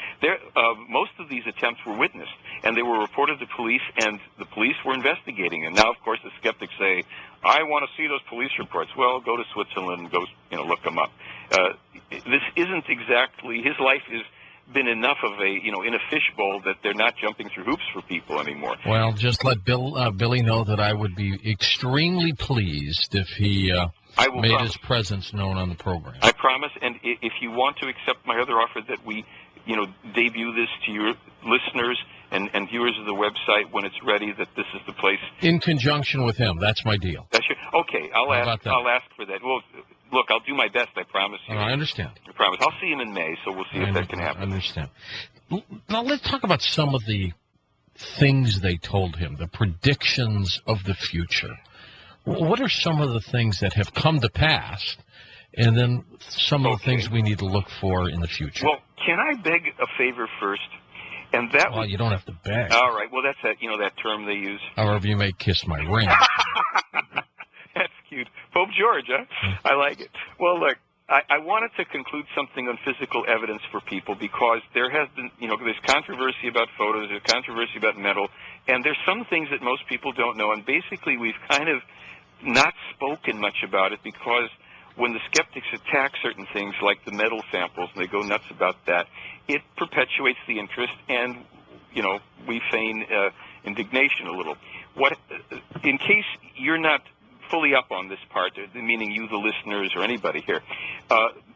Most of these attempts were witnessed, and they were reported to police, and the police were investigating. And now, of course, the skeptics say, I want to see those police reports. Well, go to Switzerland and go, look them up. This isn't exactly, his life has been enough of in a fishbowl that they're not jumping through hoops for people anymore. Well, just let Billy know that I would be extremely pleased if he made his presence known on the program. I promise, and if you want to accept my other offer that we, debut this to your listeners and viewers of the website when it's ready, that this is the place. In conjunction with him, that's my deal. Okay, I'll ask for that. Well, look, I'll do my best, I promise you. I understand. I promise. I'll see him in May, so we'll see if that can happen. I understand. Now, let's talk about some of the things they told him, the predictions of the future. What are some of the things that have come to pass, and then some of the things we need to look for in the future? Well, can I beg a favor first? And you don't have to beg. All right. Well, that's that term they use. However you may kiss my ring. That's cute. Pope George, huh? I like it. Well, look, I wanted to conclude something on physical evidence for people, because there has been, there's controversy about photos, there's controversy about metal, and there's some things that most people don't know, and basically we've kind of not spoken much about it, because when the skeptics attack certain things like the metal samples, and they go nuts about that, it perpetuates the interest, and, we feign indignation a little. In case you're not fully up on this part, meaning you, the listeners, or anybody here,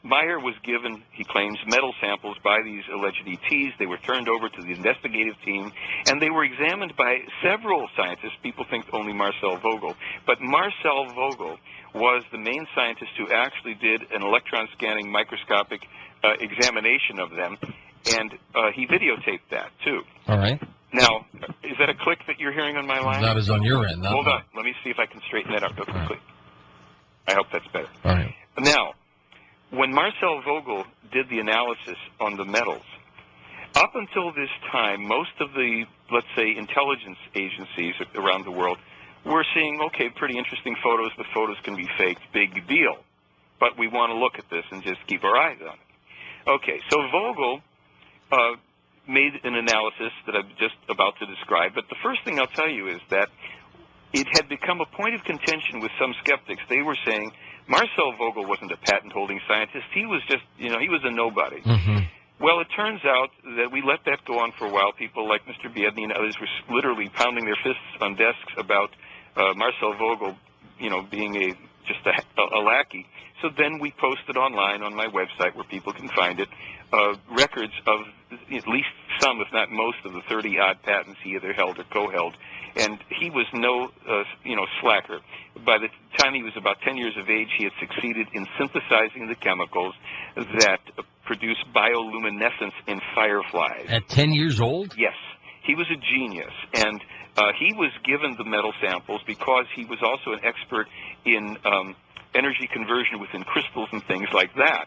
Meier was given, he claims, metal samples by these alleged ETs. They were turned over to the investigative team, and they were examined by several scientists. People think only Marcel Vogel. But Marcel Vogel was the main scientist who actually did an electron scanning microscopic examination of them, and he videotaped that, too. All right. Now, is that a click that you're hearing on my line? That is on your end. Hold on. Let me see if I can straighten that up real quickly. I hope that's better. All right. Now, when Marcel Vogel did the analysis on the metals, up until this time, most of the, let's say, intelligence agencies around the world were seeing, okay, pretty interesting photos, but photos can be faked, big deal. But we want to look at this and just keep our eyes on it. Okay, so Vogel made an analysis that I'm just about to describe, but the first thing I'll tell you is that it had become a point of contention with some skeptics. They were saying Marcel Vogel wasn't a patent-holding scientist. He was just, he was a nobody. Mm-hmm. Well, it turns out that we let that go on for a while. People like Mr. Biedny and others were literally pounding their fists on desks about Marcel Vogel, being just a lackey. So then we posted online on my website, where people can find it, records of at least some, if not most, of the 30-odd patents he either held or co-held. And he was no, slacker. By the time he was about 10 years of age, he had succeeded in synthesizing the chemicals that produce bioluminescence in fireflies. At 10 years old? Yes. He was a genius. And he was given the metal samples because he was also an expert in energy conversion within crystals and things like that.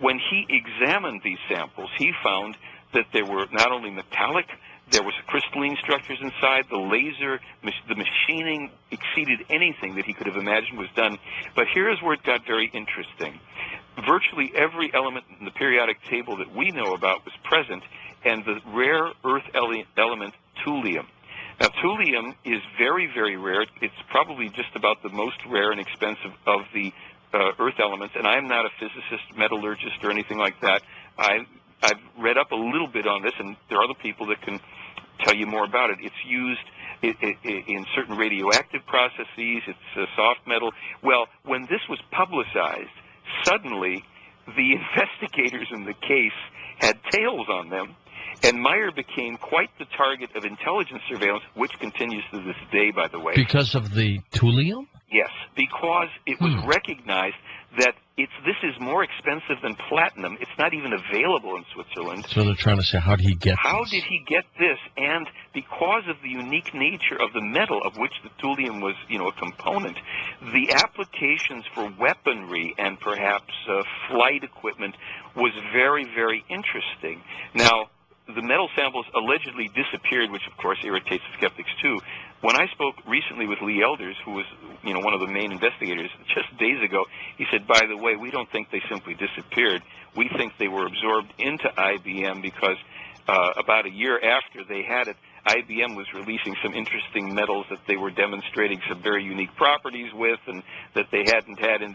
When he examined these samples, he found that there were not only metallic, there was crystalline structures inside, the laser, the machining exceeded anything that he could have imagined was done. But here's where it got very interesting. Virtually every element in the periodic table that we know about was present, and the rare earth element thulium. Now, thulium is very, very rare. It's probably just about the most rare and expensive of the earth elements, and I am not a physicist, metallurgist, or anything like that. I've read up a little bit on this, and there are other people that can tell you more about it. It's used in certain radioactive processes. It's a soft metal. Well, when this was publicized, suddenly the investigators in the case had tails on them, and Meier became quite the target of intelligence surveillance, which continues to this day, by the way. Because of the thulium? Yes, because it was recognized that this is more expensive than platinum. It's not even available in Switzerland. So they're trying to say, how did he get How this? did he get this? And because of the unique nature of the metal of which the thulium was, a component, the applications for weaponry and perhaps flight equipment was very, very interesting. Now, the metal samples allegedly disappeared, which of course irritates the skeptics too. When I spoke recently with Lee Elders, who was, one of the main investigators, just days ago, he said, by the way, we don't think they simply disappeared. We think they were absorbed into IBM because about a year after they had it, IBM was releasing some interesting metals that they were demonstrating some very unique properties with, and that they hadn't had in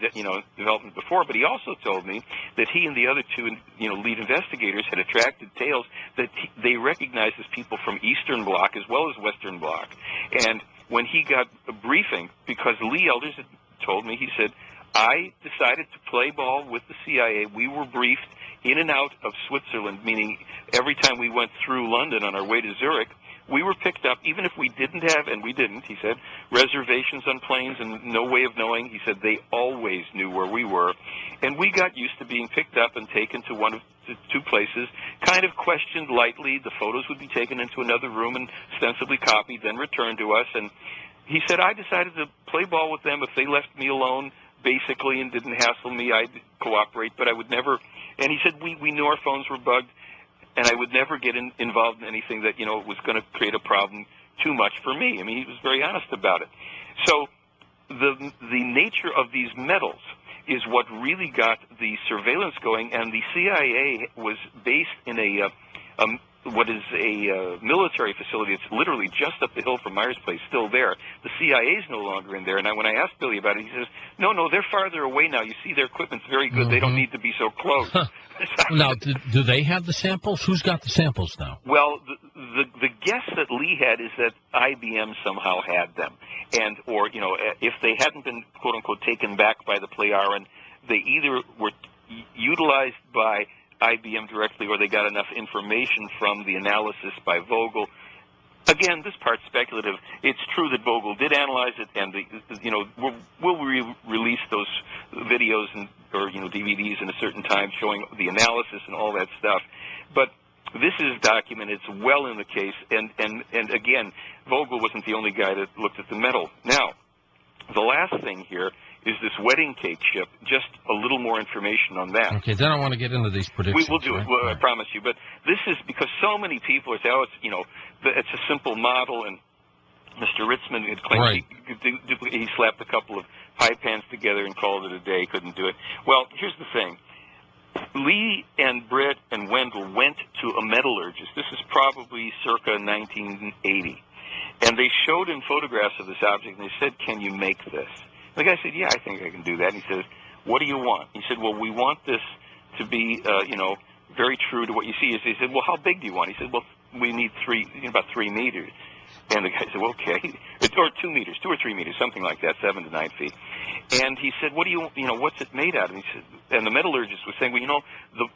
development before. But he also told me that he and the other two lead investigators had attracted tails that they recognized as people from Eastern Bloc as well as Western Bloc. And when he got a briefing, because Lee Elders had told me, he said, I decided to play ball with the CIA. We were briefed in and out of Switzerland, meaning every time we went through London on our way to Zurich, we were picked up, even if we didn't have, and we didn't, he said, reservations on planes and no way of knowing. He said they always knew where we were. And we got used to being picked up and taken to one of the two places, kind of questioned lightly. The photos would be taken into another room and ostensibly copied, then returned to us. And he said, I decided to play ball with them. If they left me alone, basically, and didn't hassle me, I'd cooperate, but I would never. And he said, we knew our phones were bugged, and I would never get involved in anything that, was going to create a problem too much for me. I mean, he was very honest about it. So the nature of these metals is what really got the surveillance going, and the CIA was based in what is a military facility. It's literally just up the hill from Meier's place, still there. The CIA is no longer in there. And when I asked Billy about it, he says, no, they're farther away now. You see, their equipment's very good. They don't need to be so close. Now, do they have the samples? Who's got the samples now? Well, the guess that Lee had is that IBM somehow had them. And, or, if they hadn't been, quote unquote, taken back by the Plejaren, they either were utilized by IBM directly, or they got enough information from the analysis by Vogel. Again, this part's speculative. It's true that Vogel did analyze it, and we'll release those videos or DVDs in a certain time showing the analysis and all that stuff. But this is documented. It's well in the case, and again, Vogel wasn't the only guy that looked at the metal. Now, the last thing here is this wedding cake ship. Just a little more information on that. Okay, then I want to get into these predictions. We'll do it, I promise you. But this is because so many people say, it's a simple model, and Mr. Ritzman had claimed he slapped a couple of pie pans together and called it a day, couldn't do it. Well, here's the thing. Lee and Britt and Wendell went to a metallurgist. This is probably circa 1980. And they showed him photographs of this object, and they said, can you make this? The guy said, yeah, I think I can do that. And he says, what do you want? He said, well, we want this to be, very true to what you see. He said, well, how big do you want? He said, well, we need about 3 meters. And the guy said, well, okay. Or 2 meters, 2 or 3 meters, something like that, 7 to 9 feet. And he said, what do what's it made out of? And he said, and the metallurgist was saying, well,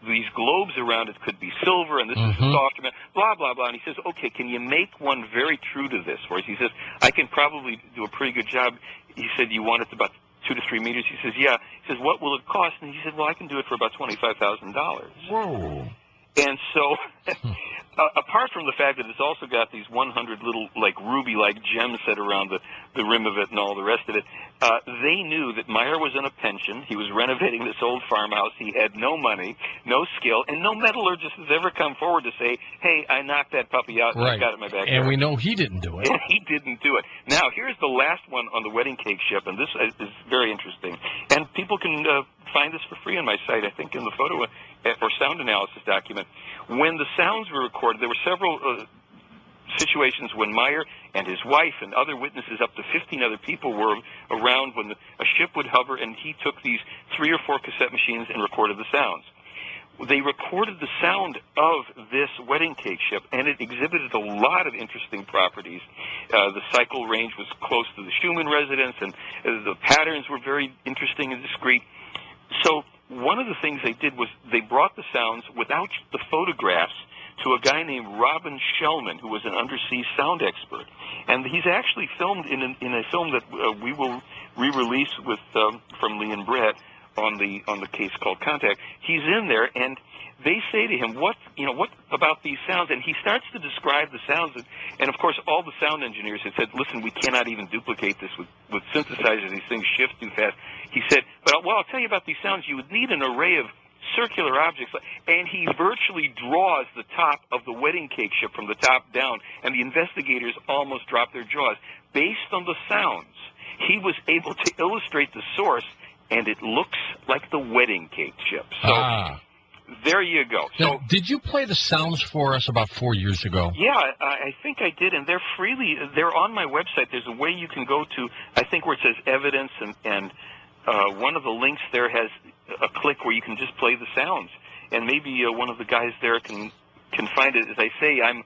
these globes around it could be silver, and this is a softer metal, blah, blah, blah. And he says, okay, can you make one very true to this for us? He says, I can probably do a pretty good job. He said, you want it about 2 to 3 meters? He says, yeah. He says, what will it cost? And he said, well, I can do it for about $25,000. Whoa. And so, apart from the fact that it's also got these 100 little, ruby-like gems set around the rim of it and all the rest of it, they knew that Meier was on a pension. He was renovating this old farmhouse. He had no money, no skill, and no metallurgist has ever come forward to say, hey, I knocked that puppy out and I got it in my backyard. And we know he didn't do it. And he didn't do it. Now, here's the last one on the wedding cake ship, and this is very interesting. And people can find this for free on my site, I think, in the photo or sound analysis document. When the sounds were recorded, there were several situations when Meier and his wife and other witnesses, up to 15 other people, were around when a ship would hover, and he took these 3 or 4 cassette machines and recorded the sounds. They recorded the sound of this wedding cake ship, and it exhibited a lot of interesting properties. The cycle range was close to the Schumann residence, and the patterns were very interesting and discrete. So one of the things they did was they brought the sounds without the photographs to a guy named Robin Shellman, who was an undersea sound expert. And he's actually filmed in a film that we will re-release with from Lee and Brett on the case called Contact. He's in there, and they say to him, what about these sounds? And he starts to describe the sounds, and of course all the sound engineers had said, listen, we cannot even duplicate this with synthesizers. These things shift too fast. He said, but I'll tell you about these sounds. You would need an array of circular objects, and he virtually draws the top of the wedding cake ship from the top down, and the investigators almost dropped their jaws. Based on the sounds, he was able to illustrate the source, and it looks like the wedding cake ship. So there you go. Now, did you play the sounds for us about 4 years ago? Yeah, I think I did, and they're on my website. There's a way you can go to, I think, where it says evidence, and one of the links there has a click where you can just play the sounds, and maybe one of the guys there can find it. As I say, I'm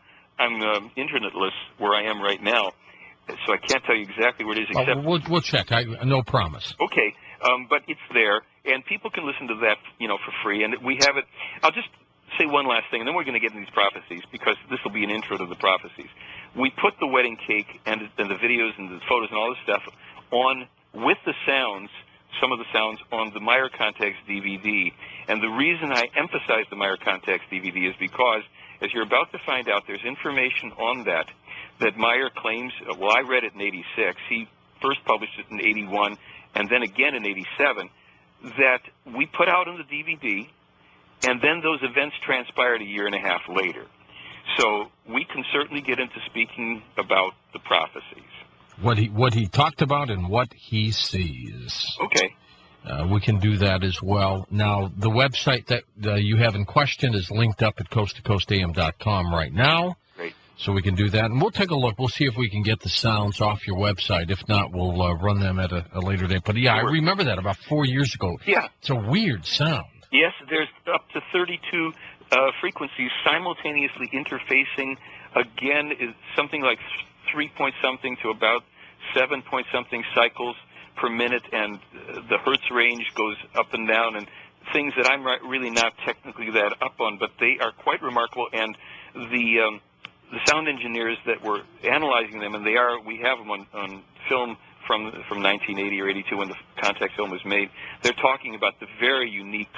internetless where I am right now, so I can't tell you exactly where it is. Except we'll check. No promise. Okay, but it's there, and people can listen to that, for free. And we have it. I'll just say one last thing, and then we're going to get into these prophecies, because this will be an intro to the prophecies. We put the wedding cake and the videos and the photos and all this stuff on with the sounds. Some of the sounds on the Meier Context DVD. And the reason I emphasize the Meier Context DVD is because, as you're about to find out, there's information on that Meier claims, well, I read it in 86, he first published it in 81, and then again in 87, that we put out on the DVD, and then those events transpired a year and a half later. So we can certainly get into speaking about the prophecies. What he talked about and what he sees. Okay. We can do that as well. Now, the website that you have in question is linked up at coasttocoastam.com right now. Great. So we can do that. And we'll take a look. We'll see if we can get the sounds off your website. If not, we'll run them at a later date. But, yeah, I remember that about 4 years ago. Yeah. It's a weird sound. Yes, there's up to 32 frequencies simultaneously interfacing. Again, is something like 3-point-something to about 7-point-something cycles per minute, and the hertz range goes up and down, and things that I'm really not technically that up on, but they are quite remarkable. And the sound engineers that were analyzing them, and we have them on film from 1980 or 82 when the Contact film was made. They're talking about the very unique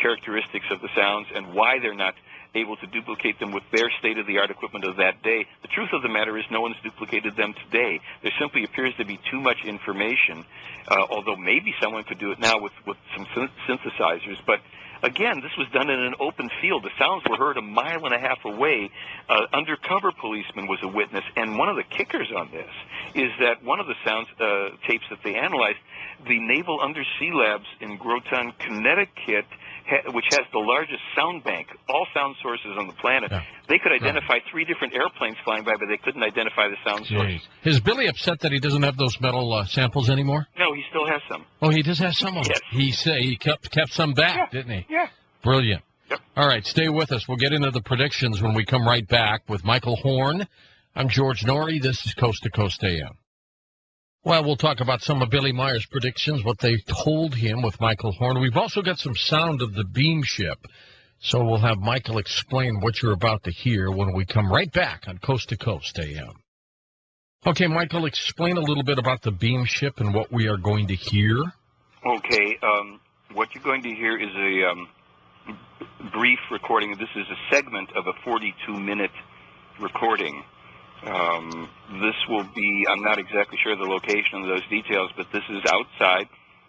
characteristics of the sounds and why they're not able to duplicate them with their state-of-the-art equipment of that day. The truth of the matter is no one's duplicated them today. There simply appears to be too much information, although maybe someone could do it now with some synthesizers. But again, this was done in an open field. The sounds were heard 1.5 miles away. Undercover policeman was a witness. And one of the kickers on this is that one of the sound tapes that they analyzed, the Naval Undersea Labs in Groton, Connecticut, which has the largest sound bank, all sound sources on the planet. Yeah. They could identify 3 different airplanes flying by, but they couldn't identify the sound source. Is Billy upset that he doesn't have those metal samples anymore? No, he still has some. Oh, he does have some of them? Yes. He kept some back, didn't he? Yeah. Brilliant. Yep. All right, stay with us. We'll get into the predictions when we come right back with Michael Horn. I'm George Norrie. This is Coast to Coast AM. Well, we'll talk about some of Billy Meier's predictions, what they told him with Michael Horn. We've also got some sound of the beam ship, so we'll have Michael explain what you're about to hear when we come right back on Coast to Coast AM. Okay, Michael, explain a little bit about the beam ship and what we are going to hear. Okay, what you're going to hear is a brief recording. This is a segment of a 42-minute recording. This will be, I'm not exactly sure of the location of those details, but this is outside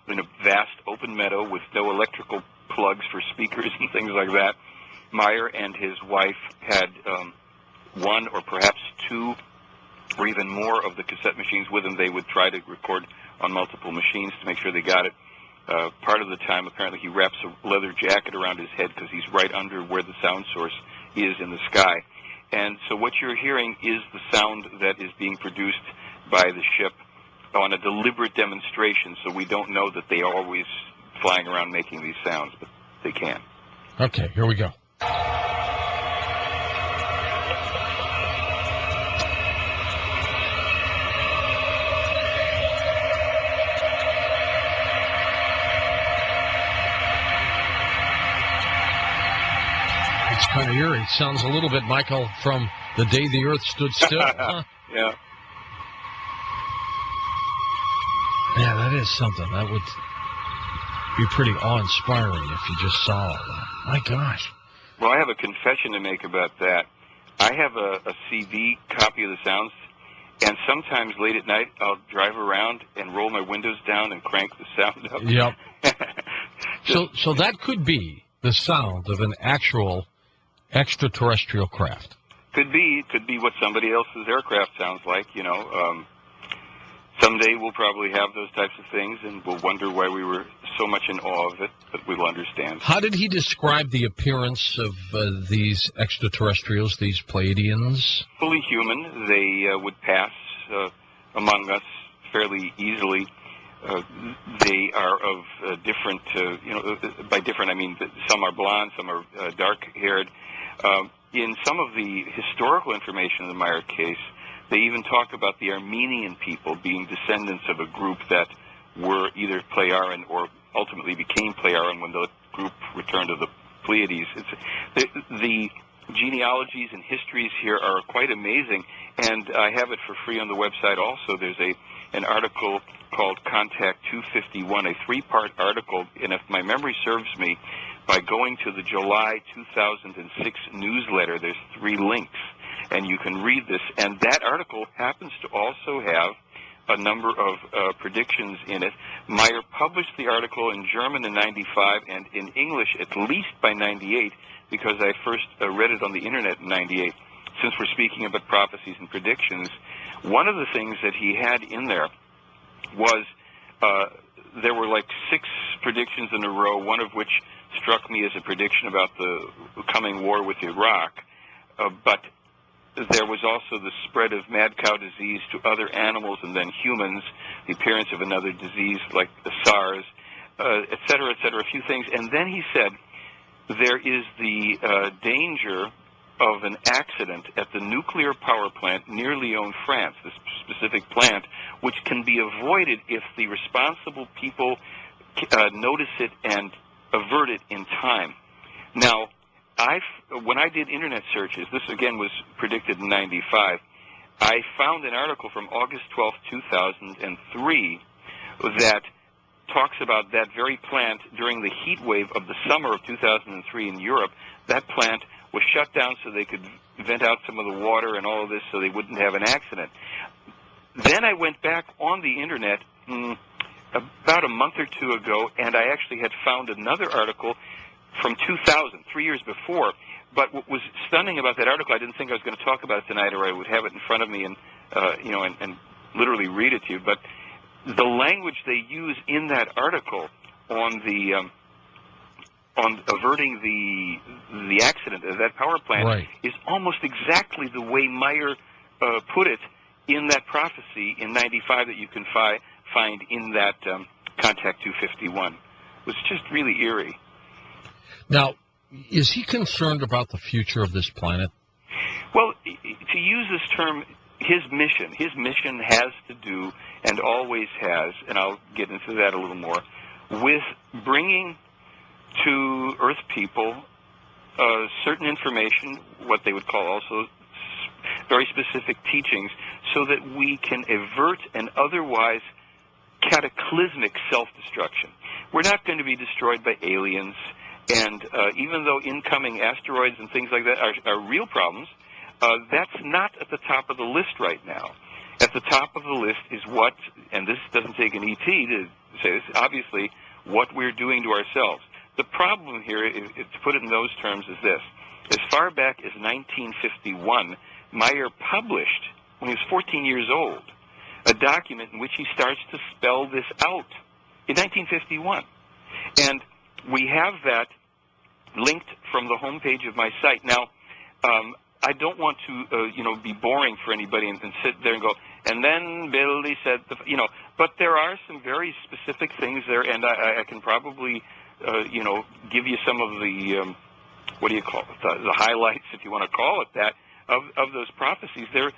in a vast open meadow with no electrical plugs for speakers and things like that. Meier and his wife had 1 or perhaps 2 or even more of the cassette machines with them. They would try to record on multiple machines to make sure they got it. Part of the time, apparently, he wraps a leather jacket around his head because he's right under where the sound source is in the sky. And so what you're hearing is the sound that is being produced by the ship on a deliberate demonstration, so we don't know that they are always flying around making these sounds, but they can. Okay, here we go. It's kind of eerie. It sounds a little bit, Michael, from The Day the Earth Stood Still. Huh? Yeah. Yeah, that is something. That would be pretty awe-inspiring if you just saw that. My gosh. Well, I have a confession to make about that. I have a CD copy of the sounds, and sometimes late at night I'll drive around and roll my windows down and crank the sound up. Yep. So that could be the sound of an actual extraterrestrial craft. Could be what somebody else's aircraft sounds like, you know. Someday we'll probably have those types of things, and we'll wonder why we were so much in awe of it, but we'll understand. How did he describe the appearance of these extraterrestrials, these Pleiadians? Fully human. They would pass among us fairly easily. They are of different, by different I mean some are blonde, some are dark-haired. In some of the historical information in the Meier case, they even talk about the Armenian people being descendants of a group that were either Pleiaren or ultimately became Pleiaren when the group returned to the Pleiades. The genealogies and histories here are quite amazing, and I have it for free on the website also. There's an article called Contact 251, a three-part article, and if my memory serves me, by going to the July 2006 newsletter, there's 3 links, and you can read this. And that article happens to also have a number of predictions in it. Meier published the article in German in 95 and in English at least by 98, because I first read it on the Internet in 98. Since we're speaking about prophecies and predictions, one of the things that he had in there was there were like 6 predictions in a row, one of which struck me as a prediction about the coming war with Iraq, but there was also the spread of mad cow disease to other animals and then humans, the appearance of another disease like the SARS, et cetera, a few things. And then he said there is the danger of an accident at the nuclear power plant near Lyon, France, this specific plant, which can be avoided if the responsible people notice it and avert it in time. Now, when I did Internet searches, this again was predicted in 95, I found an article from August 12, 2003 that talks about that very plant during the heat wave of the summer of 2003 in Europe. That plant was shut down so they could vent out some of the water and all of this so they wouldn't have an accident. Then I went back on the Internet about a month or 2 ago, and I actually had found another article from 2000, 3 years before. But what was stunning about that article, I didn't think I was going to talk about it tonight, or I would have it in front of me and and literally read it to you. But the language they use in that article on the on averting the accident of that power plant is almost exactly the way Meier put it in that prophecy in 95 that you can find in that Contact 251. It was just really eerie. Now, is he concerned about the future of this planet? Well, to use this term, his mission has to do, and always has, and I'll get into that a little more, with bringing to Earth people certain information, what they would call also very specific teachings, so that we can avert an otherwise cataclysmic self-destruction. We're not going to be destroyed by aliens, and even though incoming asteroids and things like that are real problems, that's not at the top of the list right now. At the top of the list is what, and this doesn't take an ET to say this, obviously, what we're doing to ourselves. The problem here, to put it in those terms, is this. As far back as 1951, Meier published, when he was 14 years old, a document in which he starts to spell this out in 1951. And we have that linked from the homepage of my site. Now, I don't want to, be boring for anybody and sit there and go, and then Billy said, but there are some very specific things there, and I can probably, give you some of the, what do you call it, the highlights, if you want to call it that, of those prophecies. They're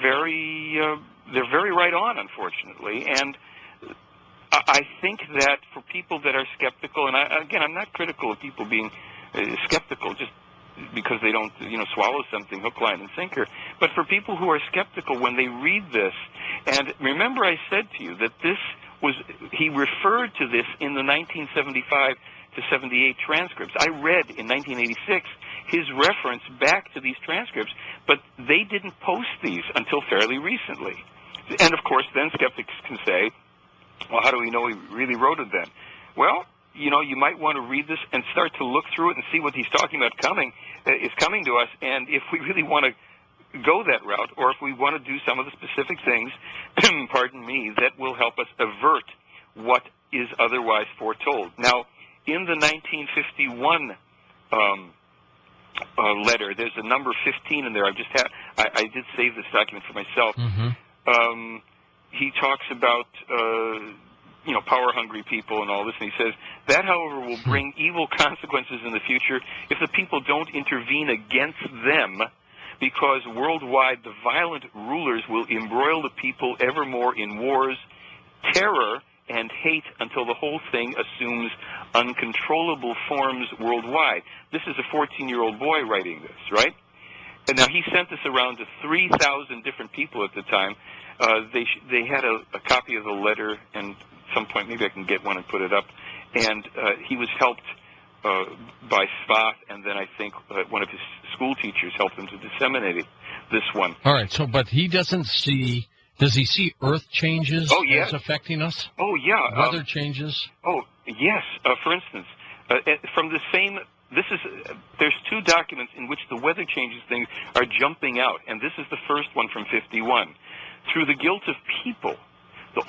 very right on, unfortunately, and I think that for people that are skeptical, and I'm not critical of people being skeptical just because they don't, swallow something hook, line, and sinker. But for people who are skeptical when they read this, and remember I said to you that he referred to this in the 1975 to 78 transcripts. I read in 1986 his reference back to these transcripts, but they didn't post these until fairly recently. And of course, then skeptics can say, well, how do we know he really wrote it then? Well, you might want to read this and start to look through it and see what he's talking about is coming to us. And if we really want to go that route, or if we want to do some of the specific things, pardon me, that will help us avert what is otherwise foretold. Now, in the 1951 letter, there's a number 15 in there. I did save this document for myself. Mm-hmm. He talks about power-hungry people and all this, and he says, that, however, will bring evil consequences in the future if the people don't intervene against them, because worldwide the violent rulers will embroil the people evermore in wars, terror, and hate until the whole thing assumes uncontrollable forms worldwide. This is a 14-year-old boy writing this, right? And now he sent this around to 3,000 different people at the time. They had a copy of the letter, and at some point maybe I can get one and put it up. And he was helped by Svath, and then I think one of his school teachers helped him to disseminate this one. All right, but he doesn't see... Does he see Earth changes as affecting us? Oh, yeah. Weather changes? Oh, yes. For instance, from the same... there's two documents in which the weather changes things are jumping out, and this is the first one from 51. Through the guilt of people,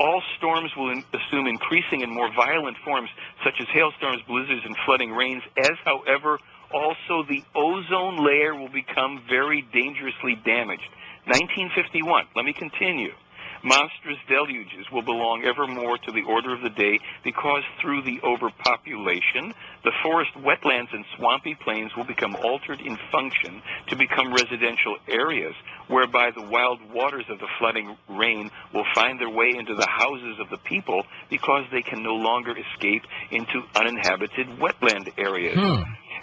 all storms will assume increasing and more violent forms, such as hailstorms, blizzards, and flooding rains, as, however, also the ozone layer will become very dangerously damaged. 1951, let me continue. Monstrous deluges will belong evermore to the order of the day, because through the overpopulation, the forest wetlands and swampy plains will become altered in function to become residential areas, whereby the wild waters of the flooding rain will find their way into the houses of the people, because they can no longer escape into uninhabited wetland areas.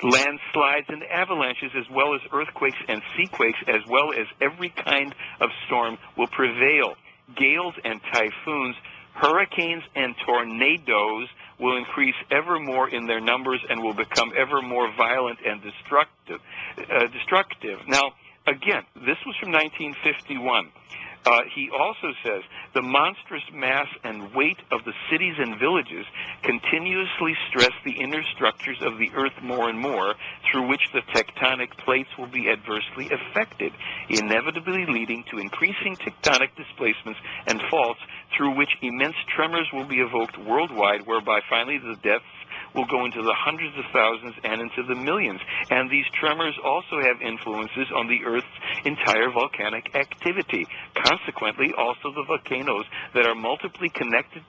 Landslides and avalanches, as well as earthquakes and seaquakes, as well as every kind of storm, will prevail. Gales and typhoons, hurricanes and tornadoes will increase ever more in their numbers and will become ever more violent and destructive. Now, again, this was from 1951. He also says, the monstrous mass and weight of the cities and villages continuously stress the inner structures of the earth more and more, through which the tectonic plates will be adversely affected, inevitably leading to increasing tectonic displacements and faults, through which immense tremors will be evoked worldwide, whereby finally the deaths will go into the hundreds of thousands and into the millions. And these tremors also have influences on the Earth's entire volcanic activity. Consequently, also the volcanoes that are multiply connected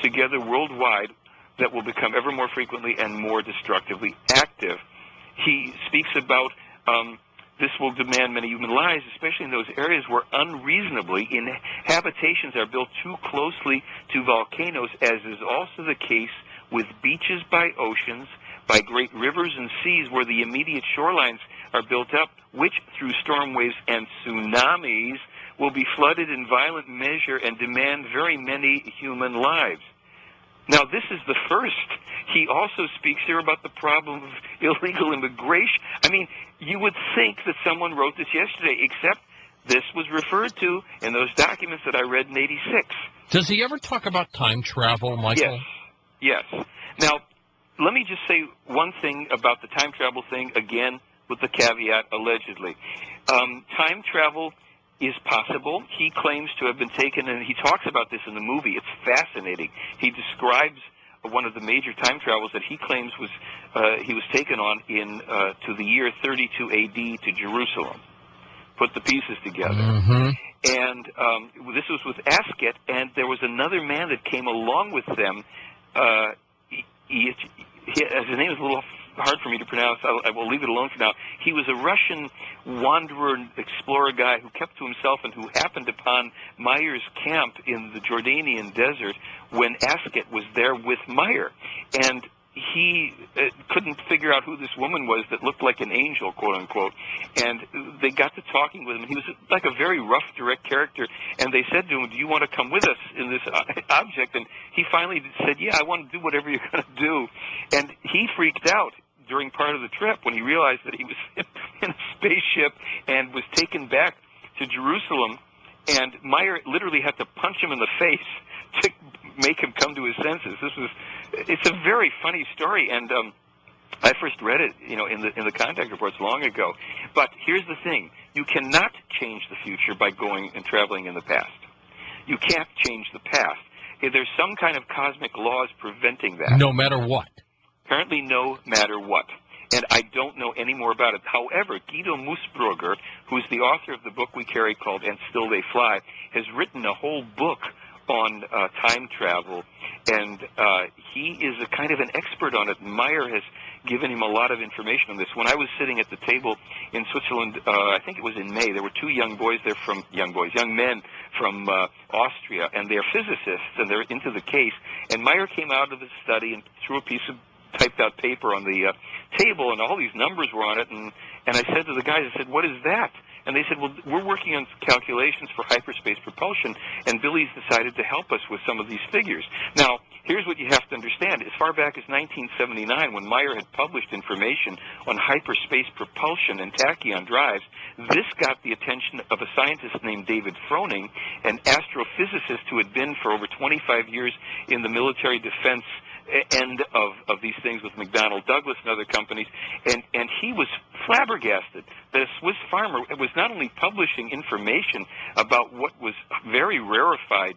together worldwide that will become ever more frequently and more destructively active. He speaks about this will demand many human lives, especially in those areas where unreasonably habitations are built too closely to volcanoes, as is also the case with beaches by oceans, by great rivers and seas where the immediate shorelines are built up, which through storm waves and tsunamis will be flooded in violent measure and demand very many human lives. Now, this is the first. He also speaks here about the problem of illegal immigration. I mean, you would think that someone wrote this yesterday, except this was referred to in those documents that I read in 86. Does he ever talk about time travel, Michael? Yes. Now, let me just say one thing about the time travel thing, again, with the caveat, allegedly. Time travel is possible. He claims to have been taken, and he talks about this in the movie. It's fascinating. He describes one of the major time travels that he claims was he was taken on in to the year 32 A.D. to Jerusalem. Put the pieces together. Mm-hmm. And this was with Asket, and there was another man that came along with them. His name is a little hard for me to pronounce. I will leave it alone for now. He was a Russian wanderer, explorer guy who kept to himself and who happened upon Meier's camp in the Jordanian desert when Asket was there with Meier. And he couldn't figure out who this woman was that looked like an angel, quote unquote. And they got to talking with him. He was like a very rough, direct character. And they said to him, "Do you want to come with us in this object?" And he finally said, "Yeah, I want to do whatever you're going to do." And he freaked out during part of the trip when he realized that he was in a spaceship and was taken back to Jerusalem. And Meier literally had to punch him in the face to make him come to his senses. It's a very funny story, and I first read it, in the contact reports long ago. But here's the thing: you cannot change the future by going and traveling in the past. You can't change the past. There's some kind of cosmic laws preventing that. No matter what. Apparently, no matter what. And I don't know any more about it. However, Guido Musburger, who's the author of the book we carry called And Still They Fly, has written a whole book on time travel, and he is a kind of an expert on it. Meier has given him a lot of information on this. When I was sitting at the table in Switzerland, I think it was in May, there were two young men from Austria, and they're physicists, and they're into the case. And Meier came out of his study and threw a piece of typed out paper on the table, and all these numbers were on it, and I said to the guys, I said, "What is that?" And they said, "Well, we're working on calculations for hyperspace propulsion, and Billy's decided to help us with some of these figures." Now, here's what you have to understand. As far back as 1979, when Meier had published information on hyperspace propulsion and tachyon drives, this got the attention of a scientist named David Froning, an astrophysicist who had been for over 25 years in the military defense end of these things with McDonnell Douglas and other companies, and he was flabbergasted that a Swiss farmer was not only publishing information about what was very rarefied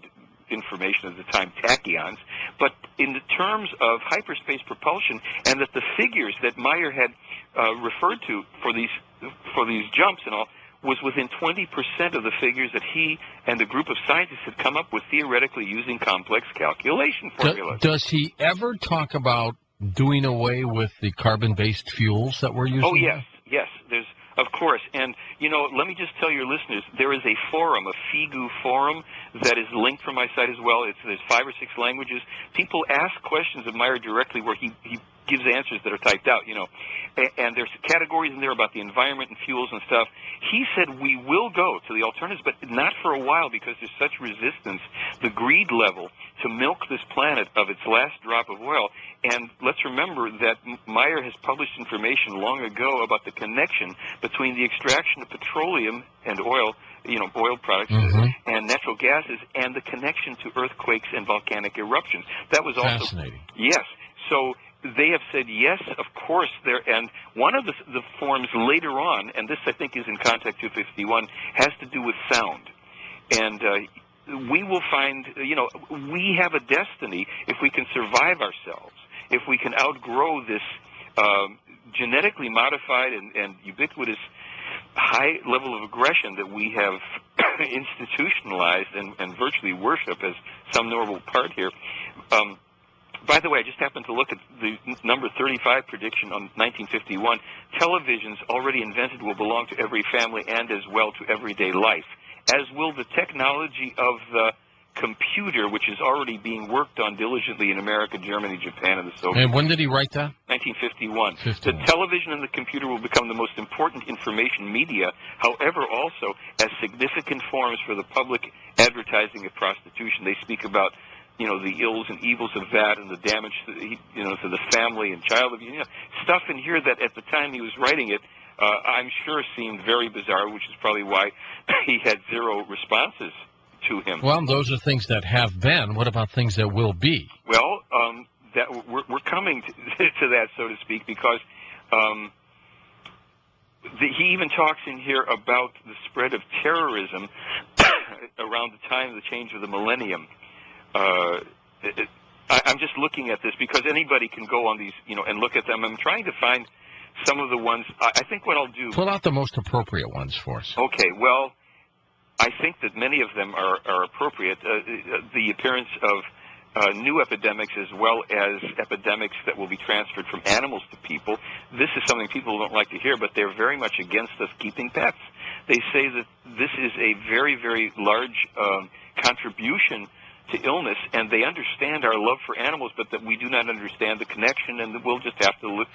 information at the time, tachyons, but in the terms of hyperspace propulsion, and that the figures that Meier had referred to for these jumps and all was within 20% of the figures that he and a group of scientists had come up with theoretically using complex calculation formulas. Does he ever talk about doing away with the carbon-based fuels that we're using? Oh, yes. There's, of course. And, let me just tell your listeners, there is a forum, a FIGU forum, that is linked from my site as well. There's 5 or 6 languages. People ask questions of Meier directly where he gives answers that are typed out, and there's categories in there about the environment and fuels and stuff. He said we will go to the alternatives, but not for a while because there's such resistance, the greed level, to milk this planet of its last drop of oil. And let's remember that Meier has published information long ago about the connection between the extraction of petroleum and oil, oil products and natural gases, and the connection to earthquakes and volcanic eruptions. That was also fascinating. Yes. So they have said yes, of course. And one of the forms later on, and this I think is in Contact 251, has to do with sound. And we will find, we have a destiny if we can survive ourselves, if we can outgrow this genetically modified and ubiquitous high level of aggression that we have institutionalized and virtually worship as some normal part here. By the way, I just happened to look at the number 35 prediction on 1951. Televisions already invented will belong to every family and as well to everyday life, as will the technology of the computer, which is already being worked on diligently in America, Germany, Japan, and the Soviet Union. And when did he write that? 1951. The television and the computer will become the most important information media, however, also as significant forms for the public advertising of prostitution. They speak about the ills and evils of that and the damage to the family and child abuse. Stuff in here that at the time he was writing it, I'm sure seemed very bizarre, which is probably why he had 0 responses to him. Well, those are things that have been. What about things that will be? Well, that we're coming to that, so to speak, because he even talks in here about the spread of terrorism around the time of the change of the millennium. I'm just looking at this because anybody can go on these, and look at them. I'm trying to find some of the ones. I think what I'll do. Pull out the most appropriate ones for us. Okay. Well, I think that many of them are appropriate. The appearance of new epidemics as well as epidemics that will be transferred from animals to people. This is something people don't like to hear, but they're very much against us keeping pets. They say that this is a very, very large contribution to illness, and they understand our love for animals, but that we do not understand the connection, and we'll just have to,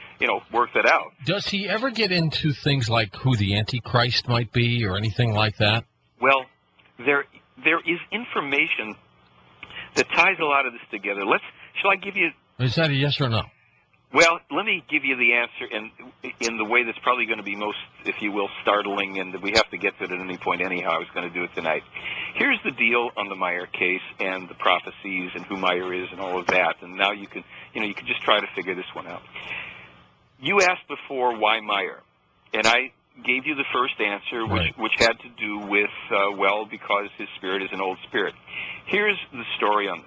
work that out. Does he ever get into things like who the Antichrist might be or anything like that? Well, there is information that ties a lot of this together. Shall I give you... Is that a yes or no? Well, let me give you the answer in the way that's probably going to be most, if you will, startling, and we have to get to it at any point anyhow. I was going to do it tonight. Here's the deal on the Meier case and the prophecies and who Meier is and all of that, and now you can just try to figure this one out. You asked before why Meier, and I gave you the first answer, which had to do with, because his spirit is an old spirit. Here's the story on this.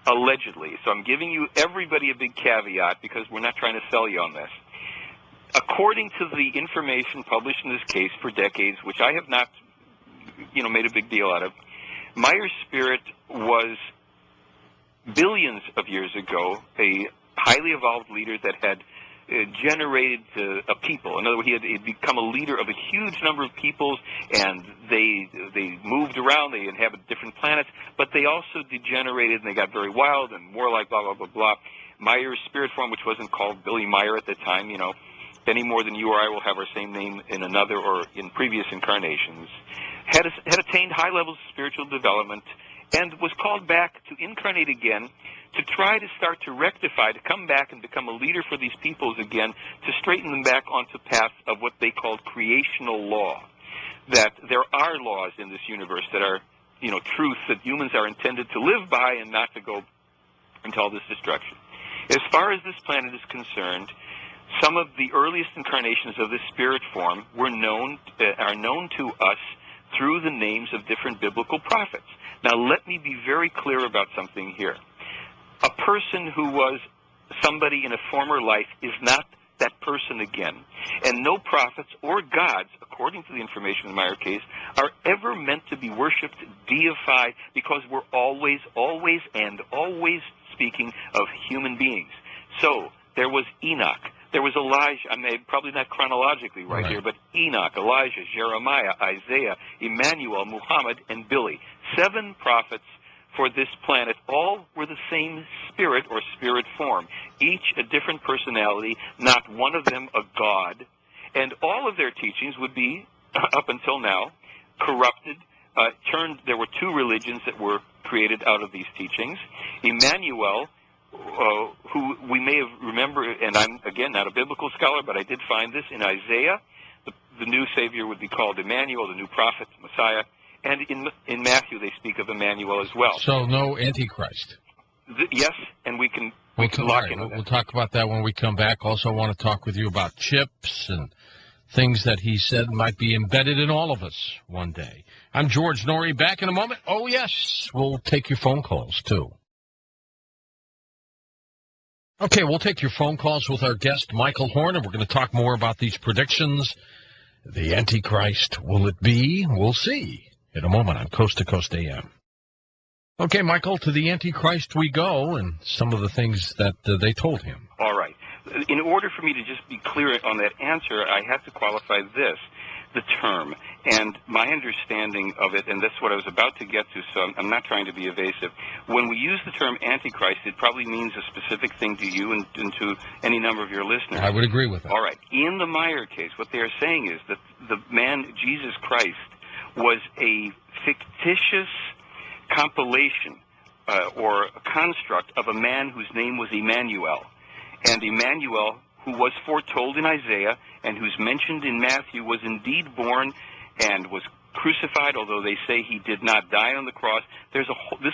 Allegedly. So I'm giving everybody a big caveat because we're not trying to sell you on this. According to the information published in this case for decades, which I have not, made a big deal out of, Meier's spirit was billions of years ago a highly evolved leader that had generated a people. In other words, he had become a leader of a huge number of peoples, and they moved around. They inhabited different planets, but they also degenerated, and they got very wild and warlike, blah, blah, blah, blah. Meier's spirit form, which wasn't called Billy Meier at the time, any more than you or I will have our same name in another or in previous incarnations, had attained high levels of spiritual development and was called back to incarnate again to try to start to rectify, to come back and become a leader for these peoples again, to straighten them back onto paths of what they called creational law. That there are laws in this universe that are, truths that humans are intended to live by and not to go into all this destruction. As far as this planet is concerned, some of the earliest incarnations of this spirit form are known to us through the names of different biblical prophets. Now, let me be very clear about something here. A person who was somebody in a former life is not that person again. And no prophets or gods, according to the information in the Meier case, are ever meant to be worshipped, deified, because we're always speaking of human beings. So, there was Enoch. There was Elijah. I mean, probably not chronologically right here, but Enoch, Elijah, Jeremiah, Isaiah, Emmanuel, Muhammad, and Billy. 7 prophets for this planet. All were the same spirit or spirit form, each a different personality, not one of them a god. And all of their teachings would be, up until now, corrupted, there were 2 religions that were created out of these teachings. Emmanuel, who we may have remembered, and I'm, again, not a biblical scholar, but I did find this in Isaiah. The new Savior would be called Emmanuel, the new prophet, Messiah. And in Matthew, they speak of Emmanuel as well. So no Antichrist. Yes, and we can lock into that. We'll talk about that when we come back. Also want to talk with you about chips and things that he said might be embedded in all of us one day. I'm George Norrie, back in a moment. Oh, yes, we'll take your phone calls, too. Okay, we'll take your phone calls with our guest, Michael Horn, and we're going to talk more about these predictions. The Antichrist, will it be? We'll see in a moment on Coast to Coast AM. Okay, Michael, to the Antichrist we go, and some of the things that they told him. All right. In order for me to just be clear on that answer, I have to qualify this, the term, and my understanding of it, and that's what I was about to get to, so I'm not trying to be evasive. When we use the term Antichrist, it probably means a specific thing to you and to any number of your listeners. I would agree with that. All right. In the Meier case, what they are saying is that the man, Jesus Christ, was a fictitious compilation or a construct of a man whose name was Emmanuel. And Emmanuel, who was foretold in Isaiah and who's mentioned in Matthew, was indeed born and was crucified, although they say he did not die on the cross. This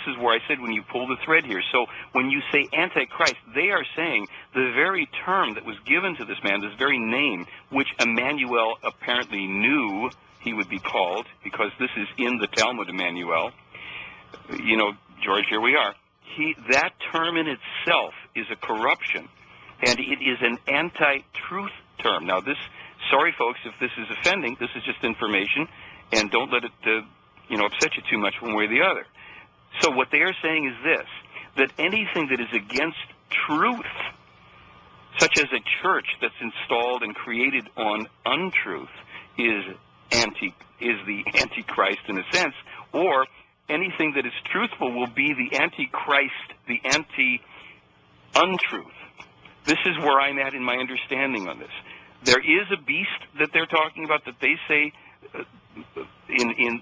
is where I said when you pull the thread here. So when you say Antichrist, they are saying the very term that was given to this man, this very name, which Emmanuel apparently knew he would be called, because this is in the Talmud, Emmanuel. George, here we are. that term in itself is a corruption, and it is an anti-truth term. Now, sorry folks, if this is offending, this is just information, and don't let it upset you too much one way or the other. So what they are saying is this, that anything that is against truth, such as a church that's installed and created on untruth, is the Antichrist in a sense, or anything that is truthful will be the Antichrist, the anti-untruth. This is where I'm at in my understanding on this. There is a beast that they're talking about that they say,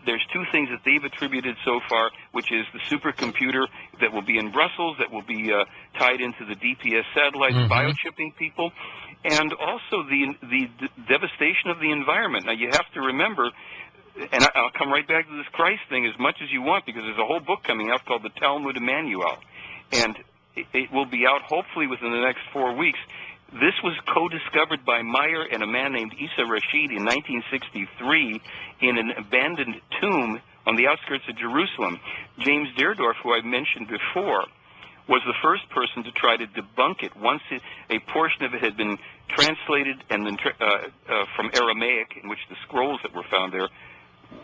there's two things that they've attributed so far, which is the supercomputer that will be in Brussels, that will be tied into the DPS satellites, biochipping people, and also the devastation of the environment. Now, you have to remember, and I'll come right back to this Christ thing as much as you want, because there's a whole book coming out called the Talmud Emmanuel, and it will be out hopefully within the next 4 weeks. This was co-discovered by Meier and a man named Issa Rashid in 1963 in an abandoned tomb on the outskirts of Jerusalem. James Deardorff, who I mentioned before, was the first person to try to debunk it once a portion of it had been translated and then from Aramaic, in which the scrolls that were found there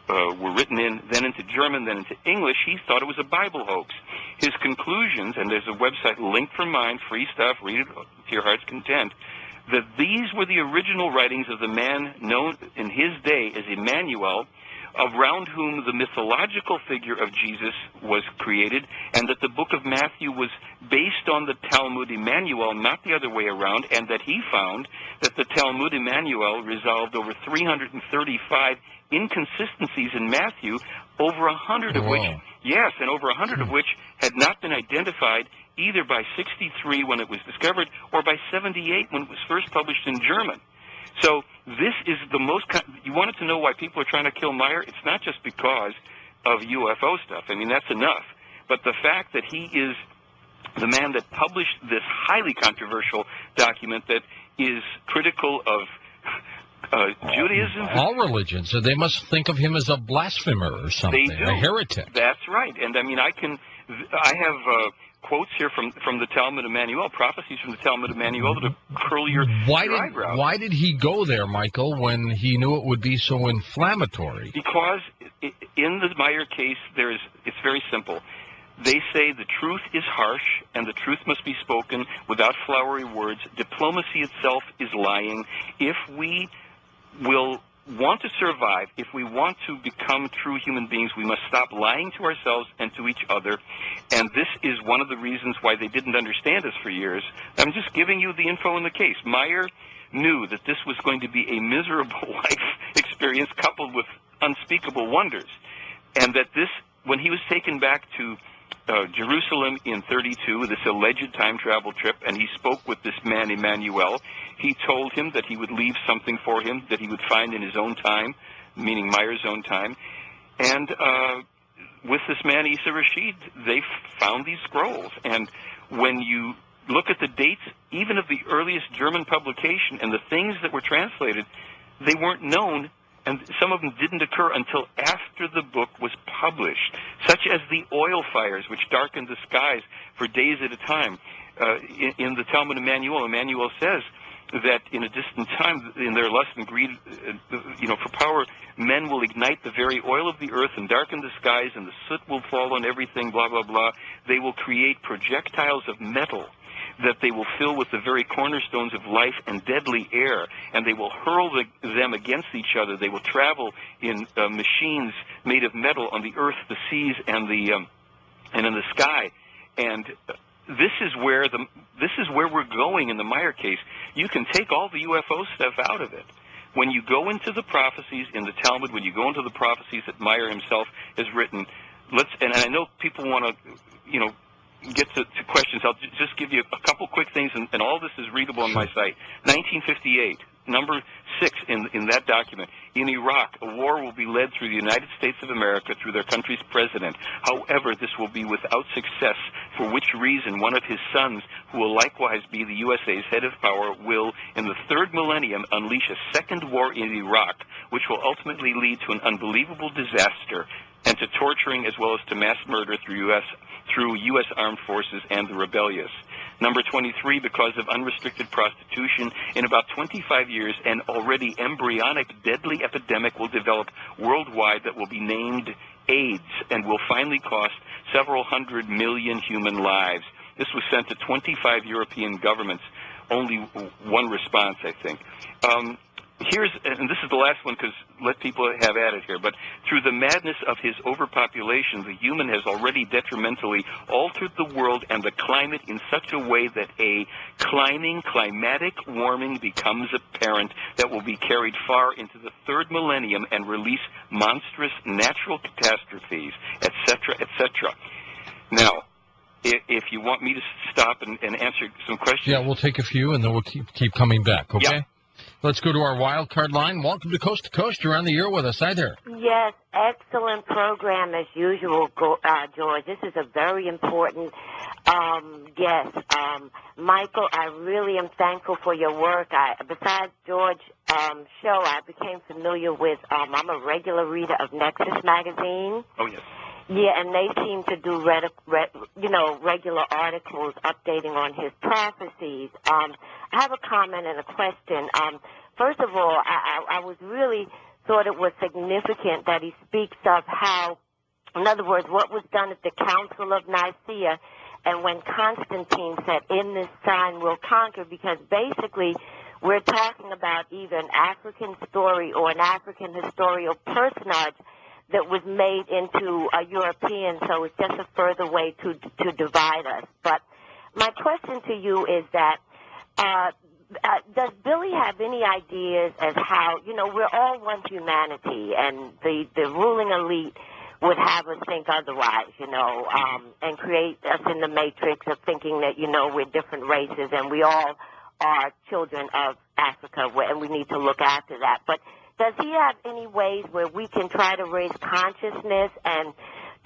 were written then into German, then into English. He thought it was a Bible hoax. His conclusions, and there's a website linked for mine, free stuff, read it to your heart's content, that these were the original writings of the man known in his day as Emmanuel, around whom the mythological figure of Jesus was created, and that the book of Matthew was based on the Talmud Emmanuel, not the other way around, and that he found that the Talmud Emmanuel resolved over 335 inconsistencies in Matthew, over 100 of which, yes, and over 100 of which had not been identified either by 63 when it was discovered or by 78 when it was first published in German. So this is the most, you wanted to know why people are trying to kill Meier? It's not just because of UFO stuff. I mean, that's enough. But the fact that he is the man that published this highly controversial document that is critical of Judaism. All religions. So they must think of him as a blasphemer or something, They do. A heretic. That's right. And I mean, I have quotes here from the Talmud Emmanuel, prophecies from the Talmud Emmanuel that curl your eyebrows. Why did he go there, Michael, when he knew it would be so inflammatory? Because in the Meier case, it's very simple. They say the truth is harsh and the truth must be spoken without flowery words. Diplomacy itself is lying. If we will want to survive, if we want to become true human beings, we must stop lying to ourselves and to each other. And this is one of the reasons why they didn't understand us for years. I'm just giving you the info in the case. Meier knew that this was going to be a miserable life experience coupled with unspeakable wonders. And that when he was taken back to Jerusalem in 32, this alleged time travel trip, and he spoke with this man, Emmanuel, he told him that he would leave something for him that he would find in his own time, meaning Meier's own time. And with this man, Issa Rashid, they found these scrolls. And when you look at the dates, even of the earliest German publication and the things that were translated, they weren't known, and some of them didn't occur until after the book was published, such as the oil fires, which darkened the skies for days at a time. In the Talmud Emmanuel says that in a distant time, in their lust and greed, for power, men will ignite the very oil of the earth and darken the skies, and the soot will fall on everything, blah, blah, blah. They will create projectiles of metal that they will fill with the very cornerstones of life and deadly air, and they will hurl them against each other. They will travel in machines made of metal on the earth, the seas, and in the sky. And this is where we're going in the Meier case. You can take all the UFO stuff out of it. When you go into the prophecies in the Talmud, when you go into the prophecies that Meier himself has written, and I know people want to, get to questions. I'll just give you a couple quick things, and all this is readable on my site. 1958, number 6 in that document. In Iraq, a war will be led through the United States of America, through their country's president. However, this will be without success, for which reason one of his sons, who will likewise be the USA's head of power, will, in the third millennium, unleash a second war in Iraq, which will ultimately lead to an unbelievable disaster. and to torturing as well as to mass murder through U.S. armed forces and the rebellious. Number 23, because of unrestricted prostitution, in about 25 years, an already embryonic deadly epidemic will develop worldwide that will be named AIDS and will finally cost several 100 million human lives. This was sent to 25 European governments. Only one response, I think. And this is the last one because let people have at it here, but through the madness of his overpopulation, the human has already detrimentally altered the world and the climate in such a way that a climatic warming becomes apparent that will be carried far into the third millennium and release monstrous natural catastrophes, etc., etc. Now, if you want me to stop and answer some questions. Yeah, we'll take a few, and then we'll keep coming back, okay? Yeah. Let's go to our wild card line. Welcome to Coast to Coast. You're on the air with us. Hi there. Yes, excellent program as usual, George. This is a very important guest. Michael, I really am thankful for your work. Besides George's show, I became familiar with, I'm a regular reader of Nexus magazine. Oh, yes. Yeah, and they seem to do regular articles updating on his prophecies. I have a comment and a question. First of all, I was really thought it was significant that he speaks of how, in other words, what was done at the Council of Nicaea, and when Constantine said, "In this sign we'll conquer," because basically we're talking about either an African story or an African historical personage that was made into a European, so it's just a further way to divide us. But my question to you is that, does Billy have any ideas as how, we're all one humanity, and the ruling elite would have us think otherwise, and create us in the matrix of thinking that, we're different races and we all are children of Africa, and we need to look after that. But does he have any ways where we can try to raise consciousness and